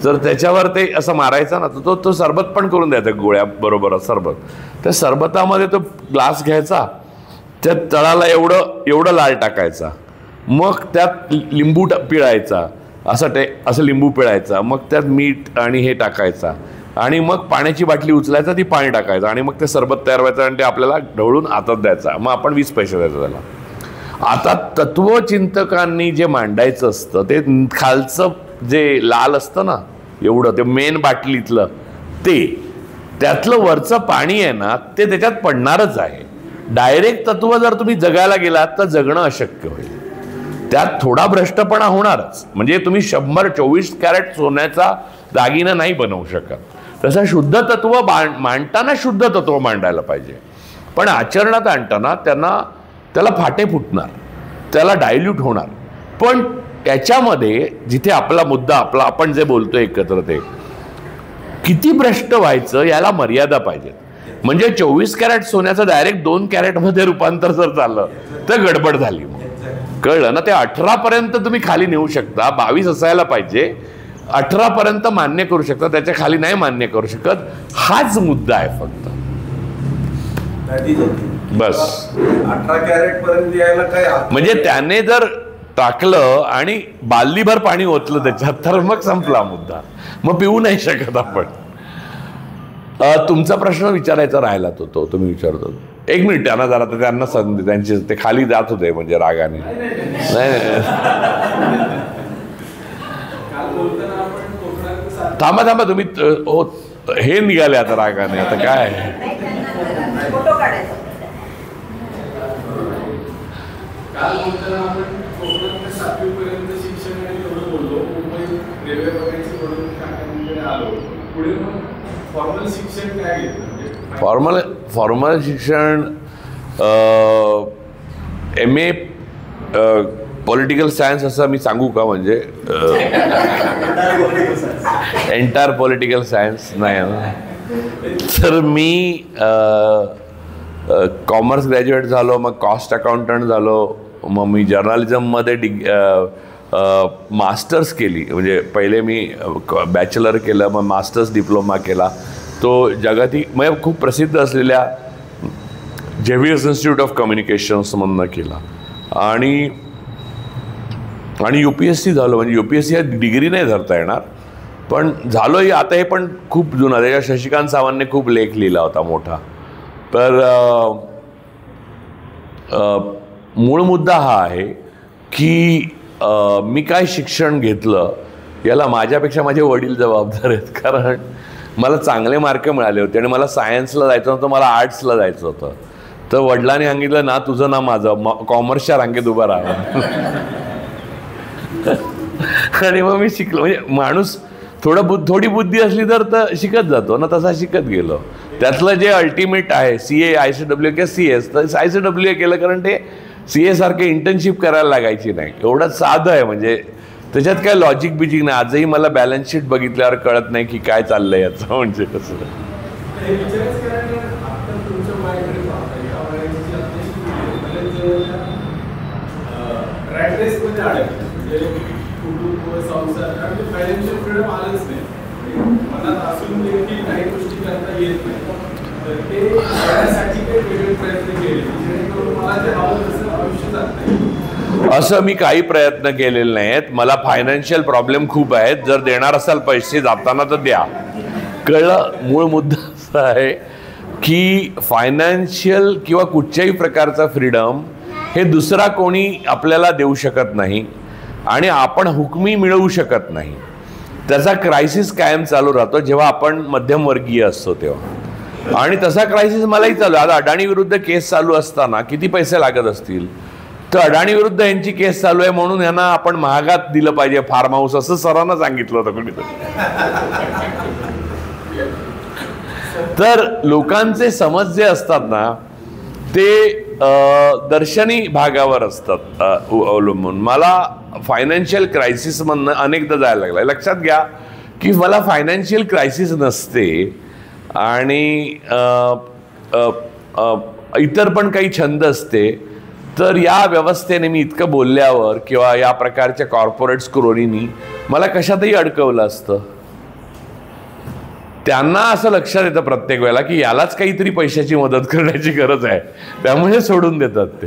तर त्याच्यावर ते असं मारायचा ना, तो सरबत पण करून द्यायचा गोळ्या बरोबर सरबत. त्या सरबतामध्ये तो ग्लास घ्यायचा, त्या तळाला एवढं लाल टाकायचा, मग त्यात लिंबू पिळायचा, असं लिंबू पिळायचा, मग त्यात मीठ आणि हे टाकायचा आणि मग पाण्याची बाटली उचलायचा, ती पाणी टाकायचं आणि मग ते सरबत तयार व्हायचं आणि ते आपल्याला ढवळून हातात द्यायचा. मग आपण 20 पैसे द्यायचं त्याला. आता तत्वचिंतकांनी जे मांडायचं असतं ते खालचं जे लाल असतं ना एवढं, ते मेन बाटलीतलं त्यातलं वरचं पाणी आहे ना ते त्याच्यात पडणारच आहे. डायरेक्ट तत्व जर तुम्ही जगायला गेलात तर जगणं अशक्य होईल. त्यात थोडा भ्रष्टपणा होणारच. म्हणजे तुम्ही 124 कॅरेट सोन्याचा दागिना नाही बनवू शकत. तसं शुद्ध तत्व मांडताना शुद्ध तत्व मांडायला पाहिजे, पण आचरणात आणताना त्याला फाटे फुटणार, त्याला डायल्यूट होणार. पण त्याच्यामध्ये जिथे आपला मुद्दा आपण जे बोलतोय एकत्र ते किती भ्रष्ट व्हायचं याला मर्यादा पाहिजे. म्हणजे 24 कॅरेट सोन्याचं डायरेक्ट 2 कॅरेटमध्ये रूपांतर जर झालं तर गडबड झाली. कळलं ना? ते 18 पर्यंत तुम्ही खाली नेऊ शकता, 22 असायला पाहिजे. 18 पर्यंत मान्य करू शकता, त्याच्या खाली नाही मान्य करू शकत. हाच मुद्दा आहे फक्त. बस 18 कॅरेट पर्यंत यायला काय म्हणजे त्याने जर टाकलं आणि बाल्लीभर पाणी ओतलं त्याच्यात तर मग संपला मुद्दा, मग पिऊ नाही शकत आपण. तुमचा प्रश्न विचारायचा राहिला तो तुम्ही विचारतो. एक मिनिट त्यांना जरा त्यांना संधी, त्यांचे ते खाली जात होते म्हणजे रागाने. नाही थांबा तुम्ही हे निघाले आता रागाने, आता काय फोटो काढायचा. काल बोलताना आपण कोकणात 7वी पर्यंत शिक्षण आणि एवढं बोललो, मुंबई रेल्वे बघायची म्हणून काकांकडे आलो. पुढे मग फॉर्मल शिक्षण काय घेतलं? फॉर्मल शिक्षण MA पॉलिटिकल सायन्स असं मी सांगू का? म्हणजे एंटायर पॉलिटिकल सायन्स नाही. तर मी कॉमर्स ग्रॅज्युएट झालो, मग कॉस्ट अकाउंटंट झालो, मग मी जर्नलिझममध्ये मास्टर्स केली. म्हणजे पहिले मी बॅचलर केलं, मग मास्टर्स डिप्लोमा केला. तो जगातील म्हणजे खूप प्रसिद्ध असलेल्या झेवियर्स इन्स्टिट्यूट ऑफ कम्युनिकेशन्समधनं केला. आणि UPSC झालो. म्हणजे UPSC हा डिग्री नाही धरता येणार, पण झालो. आता हे पण खूप जुना, त्याच्या शशिकांत सावंतने खूप लेख लिहिला होता मोठा. तर मूळ मुद्दा हा आहे की मी काय शिक्षण घेतलं याला माझ्यापेक्षा माझे वडील जबाबदार आहेत. कारण मला चांगले मार्क मिळाले होते आणि मला सायन्सला जायचं नव्हतं, मला आर्ट्सला जायचं होतं. तर वडिलांनी सांगितलं ना तुझं ना माझं, कॉमर्सच्या रांगेत उभं राहा. आणि मग मी शिकलो. म्हणजे माणूस थोडी बुद्धी असली तर शिकत जातो ना, तसा शिकत गेलो. त्यातलं जे अल्टिमेट आहे CA, ICW किंवा CS, तर ICW केलं कारण ते CA सारखे इंटर्नशिप करायला लागायची नाही. एवढं साधं आहे. म्हणजे त्याच्यात काय लॉजिक बिजिक नाही. आजही मला बॅलन्स शीट बघितल्यावर कळत नाही की काय चाललंय याचं. म्हणजे कसं फायनान्शियल फ्रीडम आलंच नाही मनात असून देखील काही गोष्टी करता येत नाही. तर ते करण्यासाठी काही वेगळे प्रयत्न केले जेणेकरून मला जे हवं तसं आयुष्य जात नाही. असं मी काही प्रयत्न केलेले नाहीत. मला फायनान्शियल प्रॉब्लेम खूप आहेत. जर देणार असाल पैसे जाताना तर द्या. कळलं? मूळ मुद्दा असा आहे की फायनान्शियल किंवा कुठच्याही प्रकारचा फ्रीडम हे दुसरा कोणी आपल्याला देऊ शकत नाही आणि आपण हुकमी मिळवू शकत नाही. त्याचा क्रायसिस कायम चालू राहतो जेव्हा आपण मध्यमवर्गीय असतो तेव्हा. आणि तसा क्रायसिस मलाही चालू. आता अडाणी विरुद्ध केस चालू असताना किती पैसे लागत असतील, तर अडाणी विरुद्ध यांची केस चालू आहे म्हणून यांना आपण महागात दिलं पाहिजे फार्म हाऊस, असं सरांना सांगितलं होतं कोणीतरी. तर लोकांचे समज जे असतात ना ते दर्शनी भागावर असतात अवलंबून. मला फायनान्शियल क्रायसिसमधनं अनेकदा जायला लागलं. लक्षात घ्या की मला फायनान्शियल क्रायसिस नसते आणि इतर पण काही छंद असते, तर या व्यवस्थेने मी इतकं बोलल्यावर किंवा या प्रकारच्या कॉर्पोरेट स्क्रोनीनी मला कशातही अडकवलं असतं. त्यांना असं लक्षात येतं प्रत्येक वेळेला की यालाच काहीतरी पैशाची मदत करण्याची गरज आहे, त्यामुळे सोडून देतात ते.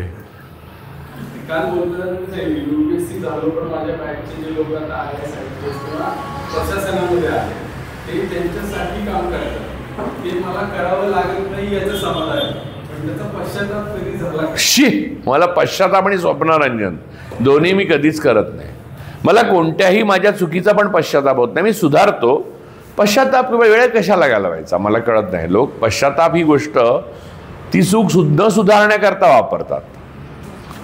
काल बोलताना UPSC झालो पण माझ्या बॅचचे जे लोक आता IAS किंवा प्रशासनामध्ये आहे ते त्यांच्यासाठी काम करतात. ते मला करावं लागत नाही याचं समाधान आहे, पण त्याचा पश्चाताप कधी झाला? मला पश्चाताप आणि स्वप्नरंजन दोन्ही मी कधीच करत नाही. मला कोणत्याही माझ्या चुकीचा पण पश्चाताप होत नाही. मी सुधारतो. पश्चाताप वेळ कशाला घालवायचा मला कळत नाही. लोक पश्चाताप ही गोष्ट ती चूक सुद्धा सुधारण्याकरता वापरतात.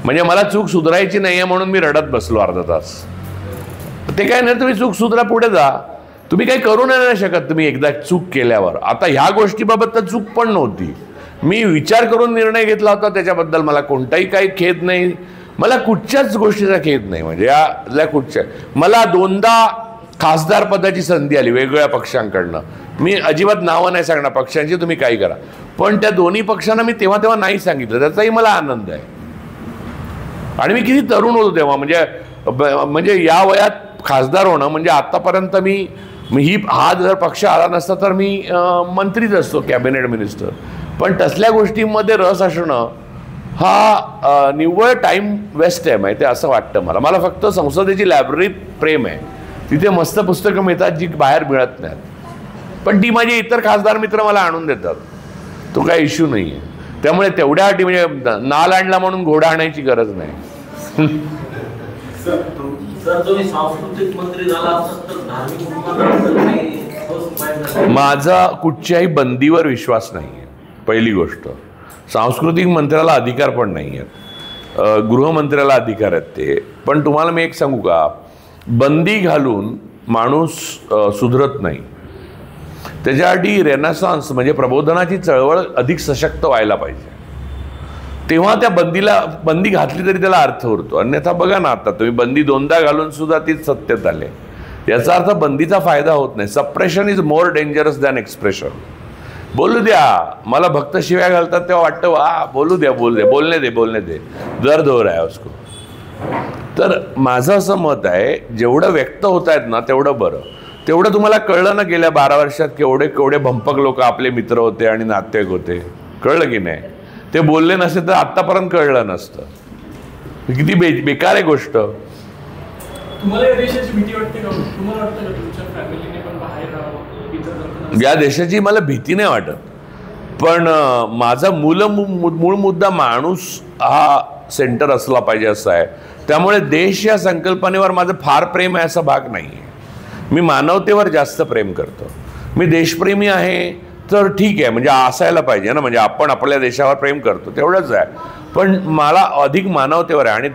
म्हणजे मला चूक सुधारायची नाही आहे म्हणून मी रडत बसलो अर्धा तास. ते काय नाही, तुम्ही चूक सुधारा, पुढे जा. तुम्ही काही करू नाही शकत तुम्ही एकदा चूक केल्यावर. आता ह्या गोष्टीबाबत तर चूक पण नव्हती, मी विचार करून निर्णय घेतला होता, त्याच्याबद्दल मला कोणताही काही खेद नाही. मला कुठच्याच गोष्टीचा खेद नाही. म्हणजे यातल्या कुठच्या मला 2दा खासदार पदाची संधी आली वेगवेगळ्या पक्षांकडनं. मी अजिबात नावं नाही सांगणार पक्षांची, तुम्ही काही करा, पण त्या दोन्ही पक्षांना मी तेव्हा नाही सांगितलं. त्याचाही मला आनंद आहे. आणि मी किती तरुण होतो तेव्हा. म्हणजे या वयात खासदार होणं म्हणजे आतापर्यंत मी हा जर पक्ष आला नसता तर मी मंत्रीच असतो, कॅबिनेट मिनिस्टर. पण तसल्या गोष्टींमध्ये रस असणं हा निव्वळ टाईम वेस्ट आहे माहिती आहे, असं वाटतं मला. मला फक्त संसदेची लायब्ररीत प्रेम आहे, तिथे मस्त पुस्तकं मिळतात जी बाहेर मिळत नाहीत, पण ती माझे इतर खासदार मित्र मला आणून देतात, तो काय इश्यू नाही आहे. त्यामुळे तेवढ्यासाठी म्हणजे नाल आणला म्हणून घोडा आणायची गरज नाही. सर तुम्ही सांस्कृतिक मंत्री झाला असतात तर धार्मिक उपक्रमांबद्दल काही माझा कुठच्याही बंदीवर विश्वास नाही आहे. पहिली गोष्ट, सांस्कृतिक मंत्र्याला अधिकार पण नाही आहेत, गृहमंत्र्याला अधिकार आहेत ते. पण तुम्हाला मी एक सांगू का, बंदी घालून माणूस सुधरत नाही. त्याच्यासाठी रेनेसान्स म्हणजे प्रबोधनाची चळवळ अधिक सशक्त व्हायला पाहिजे, तेव्हा त्या बंदी घातली तरी त्याला अर्थ उरतो. अन्यथा बघा ना, आता तुम्ही बंदी 2दा घालून सुद्धा तीच सत्तेत आले, याचा अर्थ बंदीचा फायदा होत नाही. Suppression is more dangerous than expression. बोलू द्या, मला भक्त शिव्या घालतात तेव्हा वाटतं वा बोलू द्या, बोलणे दे दर्द हो रहा है उसको. तर माझं असं मत आहे, जेवढं व्यक्त होत आहेत ना तेवढं बरं. तेवढं तुम्हाला कळलं ना गेल्या 12 वर्षात केवढे भंपक लोक आपले मित्र होते आणि नातेवाईक होते, कळलं की नाही? ते बोलले नसते तर आत्तापर्यंत कळलं नसतं. किती बेकार आहे गोष्ट. तुम्हाला या देशाची भीती वाटते का? तुम्हाला वाटतं का तुमच्या फॅमिलीने पण बाहेर राहावं? या देशाची मला भीती नाही वाटत, पण माझा मूळ मुद्दा माणूस हा सेंटर असला पाहिजे असा आहे. त्यामुळे देश या संकल्पनेवर माझं फार प्रेम आहे असा भाग नाही आहे. मी मानवतेवर जास्त प्रेम करतो. मी देशप्रेमी आहे तर ठीक आहे, म्हणजे असायला पाहिजे ना, म्हणजे आपण आपल्या देशावर प्रेम करतो तेवढंच आहे, पण मला अधिक मानवतेवर आहे. आणि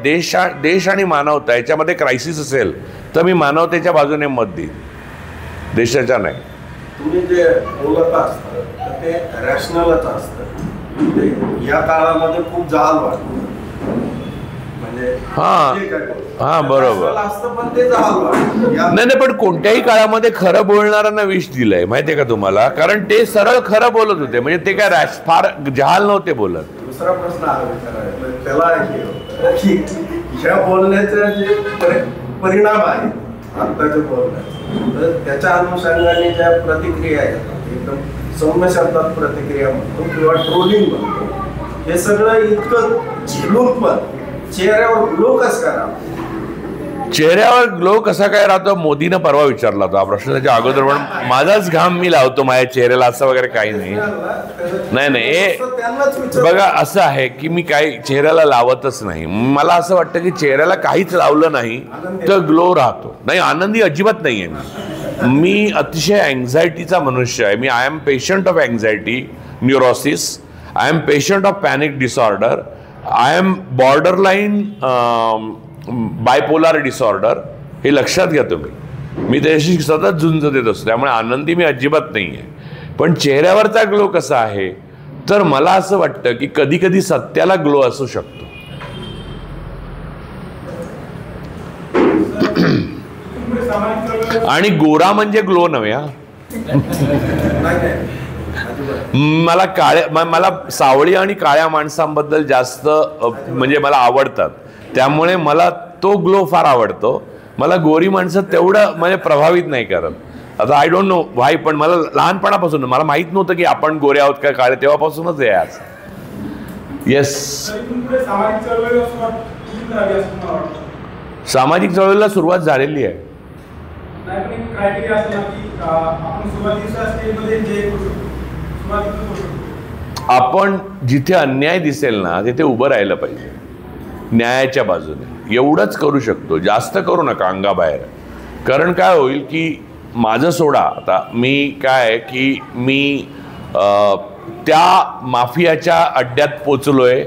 देश आणि मानवता याच्यामध्ये क्रायसिस असेल तर मी मानवतेच्या बाजूने मत देईन, देशाच्या नाही. तुम्ही जे बोलत असतं ते रॅशनलच असतं. या काळामध्ये खूप जहाल वाटतं, म्हणजे हा बरोबर. नाही, पण कोणत्याही काळामध्ये खरं बोलणाऱ्यांना विष दिलंय माहितीये का तुम्हाला, कारण ते सरळ खरं बोलत होते, म्हणजे ते काय फार जहाल नव्हते बोलत. दुसरा प्रश्न आला त्याला की ह्या बोलण्याचे जे परिणाम आहेत आत्ताच्या बोलण्याचे, तर त्याच्या अनुषंगाने ज्या प्रतिक्रिया आहेत, एकदम सौम्य शब्दात प्रतिक्रिया म्हणतो किंवा ट्रोलिंग म्हणतो, हे सगळं इतकं झेलून पण चेहऱ्यावर ग्लो कसं करा? चेहऱ्यावर ग्लो कसा काय राहतो? मोदीनं परवा विचारला होता हा प्रश्न त्याच्या अगोदर, पण माझाच घाम मी लावतो माझ्या चेहऱ्याला असं वगैरे काही नाही. बघा, असं आहे की मी काही चेहऱ्याला लावतच नाही. मला असं वाटतं की चेहऱ्याला काहीच लावलं नाही तर ग्लो राहतो. नाही, आनंदी अजिबात नाही आहे मी अतिशय अँझायटीचा मनुष्य आहे. I am patient of anxiety neurosis, I am patient of panic disorder, I am borderline bipolar disorder. हे लक्षात घ्या तुम्ही. मी त्याच्याशी सतत झुंज देत असतो, त्यामुळे आनंदी मी अजिबात नाही आहे. पण चेहऱ्यावरचा ग्लो कसा आहे तर मला असं वाटतं की कधी कधी सत्याला ग्लो असू शकतो. आणि गोरा म्हणजे ग्लो नव्हे. मला सावळी आणि काळ्या माणसांबद्दल जास्त म्हणजे मला आवडतात, त्यामुळे मला तो ग्लो फार आवडतो. मला गोरी माणसं तेवढं म्हणजे प्रभावित नाही करत. आता आय डोंट नो व्हाय, पण मला लहानपणापासून मला माहित नव्हतं की आपण गोरे आहोत का काळे, तेव्हापासूनच आहे आज. येस, सामाजिक चळवळीला सुरुवात झालेली आहे. आपण जिथे अन्याय दिसेल ना तिथे उभं राहिलं पाहिजे, न्यायाच्या बाजूने. एवढंच करू शकतो, जास्त करू नका अंगाबाहेर. कारण काय होईल की माझं सोडा, आता मी काय की मी त्या माफियाच्या अड्ड्यात पोचलोय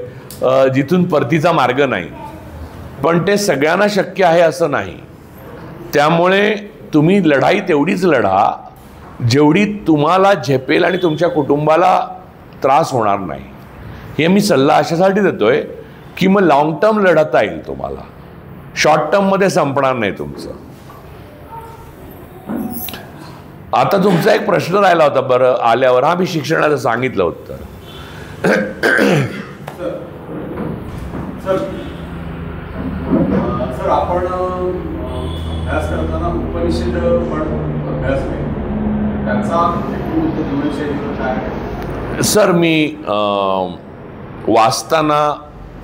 जिथून परतीचा मार्ग नाही, पण ते सगळ्यांना शक्य आहे असं नाही. त्यामुळे तुम्ही लढाई तेवढीच लढा जेवढी तुम्हाला झेपेल आणि तुमच्या कुटुंबाला त्रास होणार नाही. हे मी सल्ला अशासाठी देतोय की मग लॉंग टर्म लढता येईल तुम्हाला, शॉर्ट टर्ममध्ये संपणार नाही तुमचं. आता तुमचा एक प्रश्न राहिला होता बरं आल्यावर. हा, मी शिक्षणाचं सांगितलं होतं. सर आपण अभ्यास करताना उपनिषद पण अभ्यास नाही, त्याचा जीवनशैलीवर काय सर मी वाचताना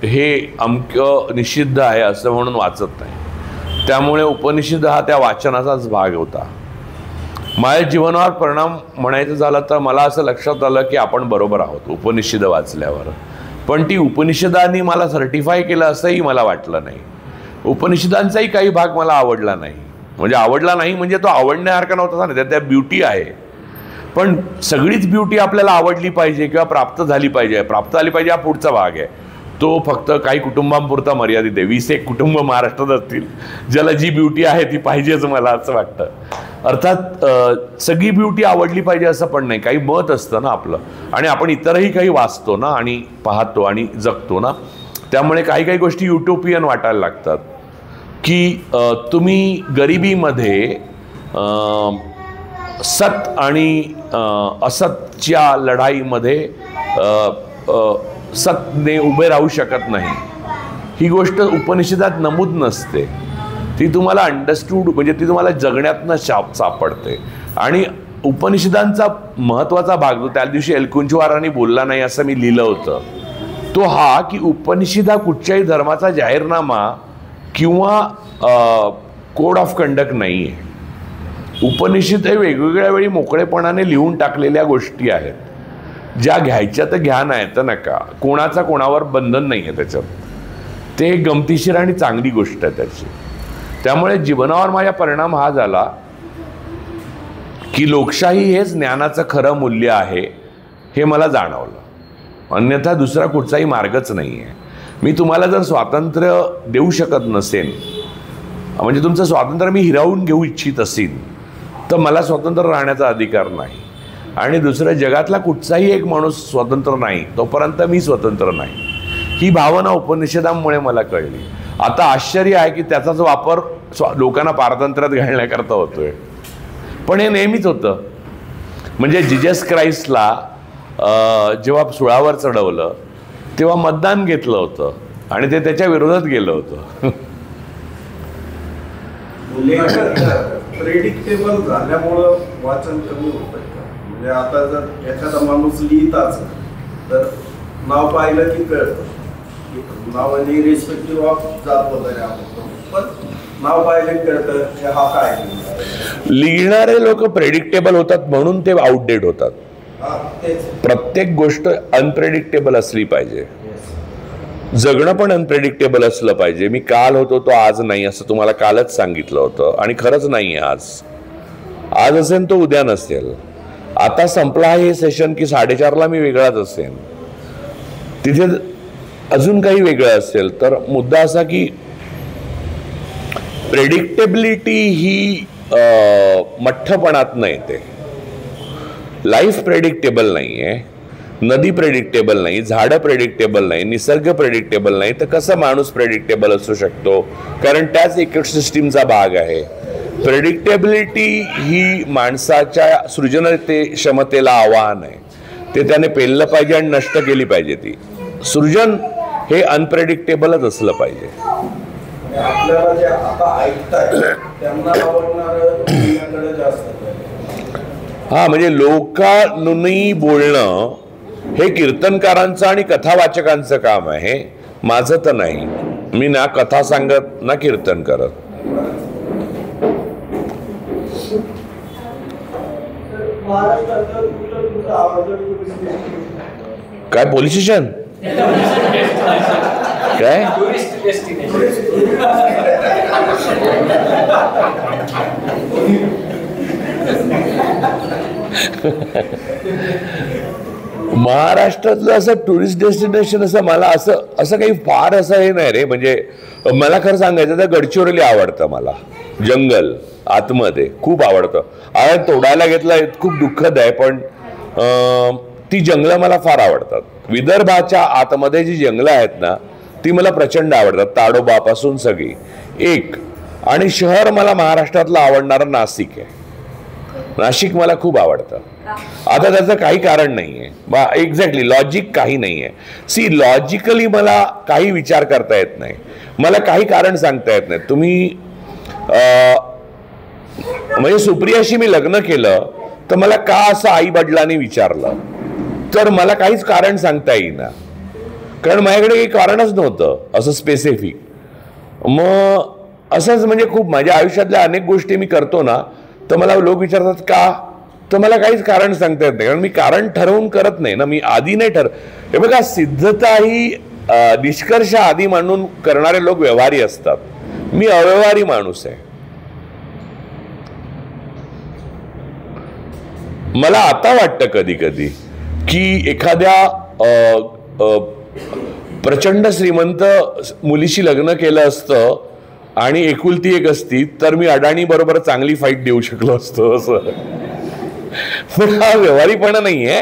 हे अमकं निषिद्ध आहे असं म्हणून वाचत नाही, त्यामुळे उपनिषद हा त्या वाचनाचाच भाग होता. माझ्या जीवनावर परिणाम म्हणायचं झालं तर मला असं लक्षात आलं की आपण बरोबर आहोत उपनिषद वाचल्यावर. पण ती उपनिषदांनी मला सर्टिफाय केलं असंही मला वाटलं नाही. उपनिषदांचाही काही भाग मला आवडला नाही. म्हणजे आवडला नाही म्हणजे तो आवडण्यासारखा नव्हता ना, त्या ब्युटी आहे. पण सगळीच ब्युटी आपल्याला आवडली पाहिजे किंवा प्राप्त झाली पाहिजे. प्राप्त झाली पाहिजे हा पुढचा भाग आहे. तो फक्त काही कुटुंबांपुरता मर्यादित आहे. 20-1 कुटुंब महाराष्ट्रात असतील ज्याला जी ब्युटी आहे ती पाहिजेच मला असं वाटतं. अर्थात सगळी ब्युटी आवडली पाहिजे असं पण नाही. काही मत असतं ना आपलं, आणि आपण इतरही काही वाचतो ना आणि पाहतो आणि जगतो ना, त्यामुळे काही काही गोष्टी युटोपियन वाटायला लागतात. की तुम्ही गरिबीमध्ये सत आणि असतच्या लढाईमध्ये सतने उभे राहू शकत नाही, ही गोष्ट उपनिषदात नमूद नसते. ती तुम्हाला अंडरस्टूड म्हणजे ती तुम्हाला जगण्यातनं सापडते. आणि उपनिषदांचा महत्त्वाचा भाग जो त्या दिवशी एलकुंचवारांनी बोलला नाही असं मी लिहिलं होतं, तो हा की उपनिषद हा कुठच्याही धर्माचा जाहीरनामा किंवा कोड ऑफ कंडक्ट नाही आहे. उपनिषद हे वेगवेगळ्या वेळी मोकळेपणाने लिहून टाकलेल्या गोष्टी आहेत, ज्या घ्यायच्या तर घ्या, नाही तर नका. कोणाचा कोणावर बंधन नाही आहे त्याच्यात. ते गमतीशीर आणि चांगली गोष्ट आहे त्याची. त्यामुळे जीवनावर माझा परिणाम हा झाला की लोकशाही हेच ज्ञानाचं खरं मूल्य आहे हे मला जाणवलं. अन्यथा दुसरा कुठचाही मार्गच नाही आहे. मी तुम्हाला जर स्वातंत्र्य देऊ शकत नसेन, म्हणजे तुमचं स्वातंत्र्य मी हिरावून घेऊ इच्छित असेल, तर मला स्वतंत्र राहण्याचा अधिकार नाही. आणि दुसऱ्या जगातला कुठचाही एक माणूस स्वतंत्र नाही तोपर्यंत मी स्वतंत्र नाही. ही भावना उपनिषदांमुळे मला कळली. आता आश्चर्य आहे की त्याचाच वापर लोकांना पारतंत्र्यात घालण्याकरता होतोय. पण हे नेहमीच होतं. म्हणजे जिजस क्राइस्टला जेव्हा सुळावर चढवलं तेव्हा मतदान घेतलं होतं आणि ते त्याच्या विरोधात गेलं होतं. प्रेडिक्टेबल झाल्यामुळं वाचन कमी होतं का? म्हणजे आता जर एखादा माणूस लिहित असेल तर नाव पाहिलं की कळतं. नावाने रिस्पेक्टिव्ह ऑफ जात वगैरे आपण, पण नाव पाहिलं की कळतं हा काय. लिहिणारे लोक प्रेडिक्टेबल होतात म्हणून ते आउटडेट होतात. प्रत्येक गोष्ट अनप्रेडिक्टेबल असली पाहिजे. जगणं पण अनप्रेडिक्टेबल असलं पाहिजे. मी काल होतो तो आज नाही असं तुम्हाला कालच सांगितलं होतं आणि खरंच नाही आहे. आज असेल तो उद्या नसेल. आता संपला आहे हे सेशन की 4:30ला मी वेगळाच असेल, तिथे अजून काही वेगळं असेल. तर मुद्दा असा की प्रेडिक्टेबिलिटी ही मठ्ठपणात नाही. ते लाईफ प्रेडिक्टेबल नाही आहे, नदी प्रेडिक्टेबल नाही, झाडं प्रेडिक्टेबल नाही, निसर्ग प्रेडिक्टेबल नाही, तर कसं माणूस प्रेडिक्टेबल असू शकतो? कारण त्याच इकोसिस्टीमचा भाग आहे. प्रेडिक्टेबिलिटी ही माणसाच्या सृजनते क्षमतेला आव्हान आहे. ते त्याने पेललं पाहिजे आणि नष्ट केली पाहिजे. ती सृजन हे अनप्रेडिक्टेबलच असलं पाहिजे. आपल्याला जे आता ऐकताय त्यांना आवडणारं जास्त. हा, म्हणजे लोकांनी बोलणं हे कीर्तनकारांचं आणि कथावाचकांचं काम आहे, माझं तर नाही. मी ना कथा सांगत ना कीर्तन करत. काय पोलीस स्टेशन काय महाराष्ट्रातलं असं टुरिस्ट डेस्टिनेशन असं मला असं काही फार असं हे नाही रे. म्हणजे मला खरं सांगायचं तर गडचिरोली आवडतं. मला जंगल आतमध्ये खूप आवडतं. तोडायला घेतलं खूप दुःखद आहे, पण ती जंगलं मला फार आवडतात. विदर्भाच्या आतमध्ये जी जंगलं आहेत ना ती मला प्रचंड आवडतात, ताडोबापासून सगळी एक. आणि शहर मला महाराष्ट्रातलं आवडणारं नाशिक आहे. नाशिक मला खूप आवडतं. आता त्याचं काही कारण नाही आहे, एक्झॅक्टली लॉजिक काही नाही आहे. सी, लॉजिकली मला काही विचार करता येत नाही, मला काही कारण सांगता येत नाही. तुम्ही म्हणजे सुप्रियाशी मी लग्न केलं तर मला का असं आई वडिलांनी विचारलं, तर मला काहीच कारण सांगता येईना, कारण माझ्याकडे काही कारणच नव्हतं असं स्पेसिफिक. मग असंच म्हणजे खूप माझ्या आयुष्यातल्या अनेक गोष्टी मी करतो ना, तर मला लोक विचारतात का, तर मला काहीच कारण सांगता येत नाही, कारण मी कारण ठरवून करत नाही ना, मी आधी नाही हे बघा, सिद्धता ही निष्कर्ष आधी मांडून करणारे लोक व्यवहारी असतात, मी अव्यवहारी माणूस आहे. मला आता वाटतं कधी कधी की एखाद्या प्रचंड श्रीमंत मुलीशी लग्न केलं असतं आणि एकुलती एक असती तर मी अडाणी बरोबर चांगली फाईट देऊ शकलो असतो असं. पण हा व्यवहारीपणा नाहीये,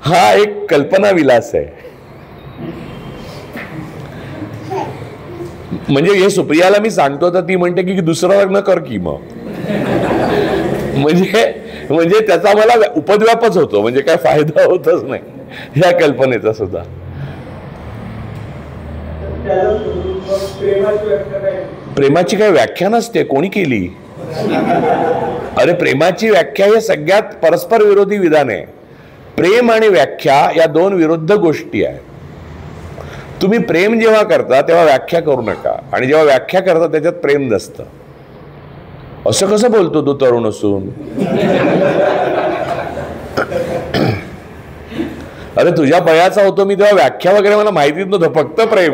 हा एक कल्पना विलास आहे. म्हणजे हे सुप्रियाला मी सांगतो तर ती म्हणते की दुसरं लग्न कर की मग. म्हणजे त्याचा मला उपद्व्यापच होतो, म्हणजे काय फायदा होतच नाही या कल्पनेचा सुद्धा. प्रेमाची काय व्याख्या नसते, कोणी केली? अरे प्रेमाची व्याख्या हे सगळ्यात परस्पर विरोधी विधान आहे. प्रेम आणि व्याख्या या दोन विरुद्ध गोष्टी आहेत. तुम्ही प्रेम जेव्हा करता तेव्हा व्याख्या करू नका, आणि जेव्हा व्याख्या करता त्याच्यात प्रेम नसतं. असं कसं बोलतो तू तरुण असून? अरे तुझ्या बयाचा होतो मी तेव्हा व्याख्या वगैरे मला माहितीच नव्हतं, फक्त प्रेम.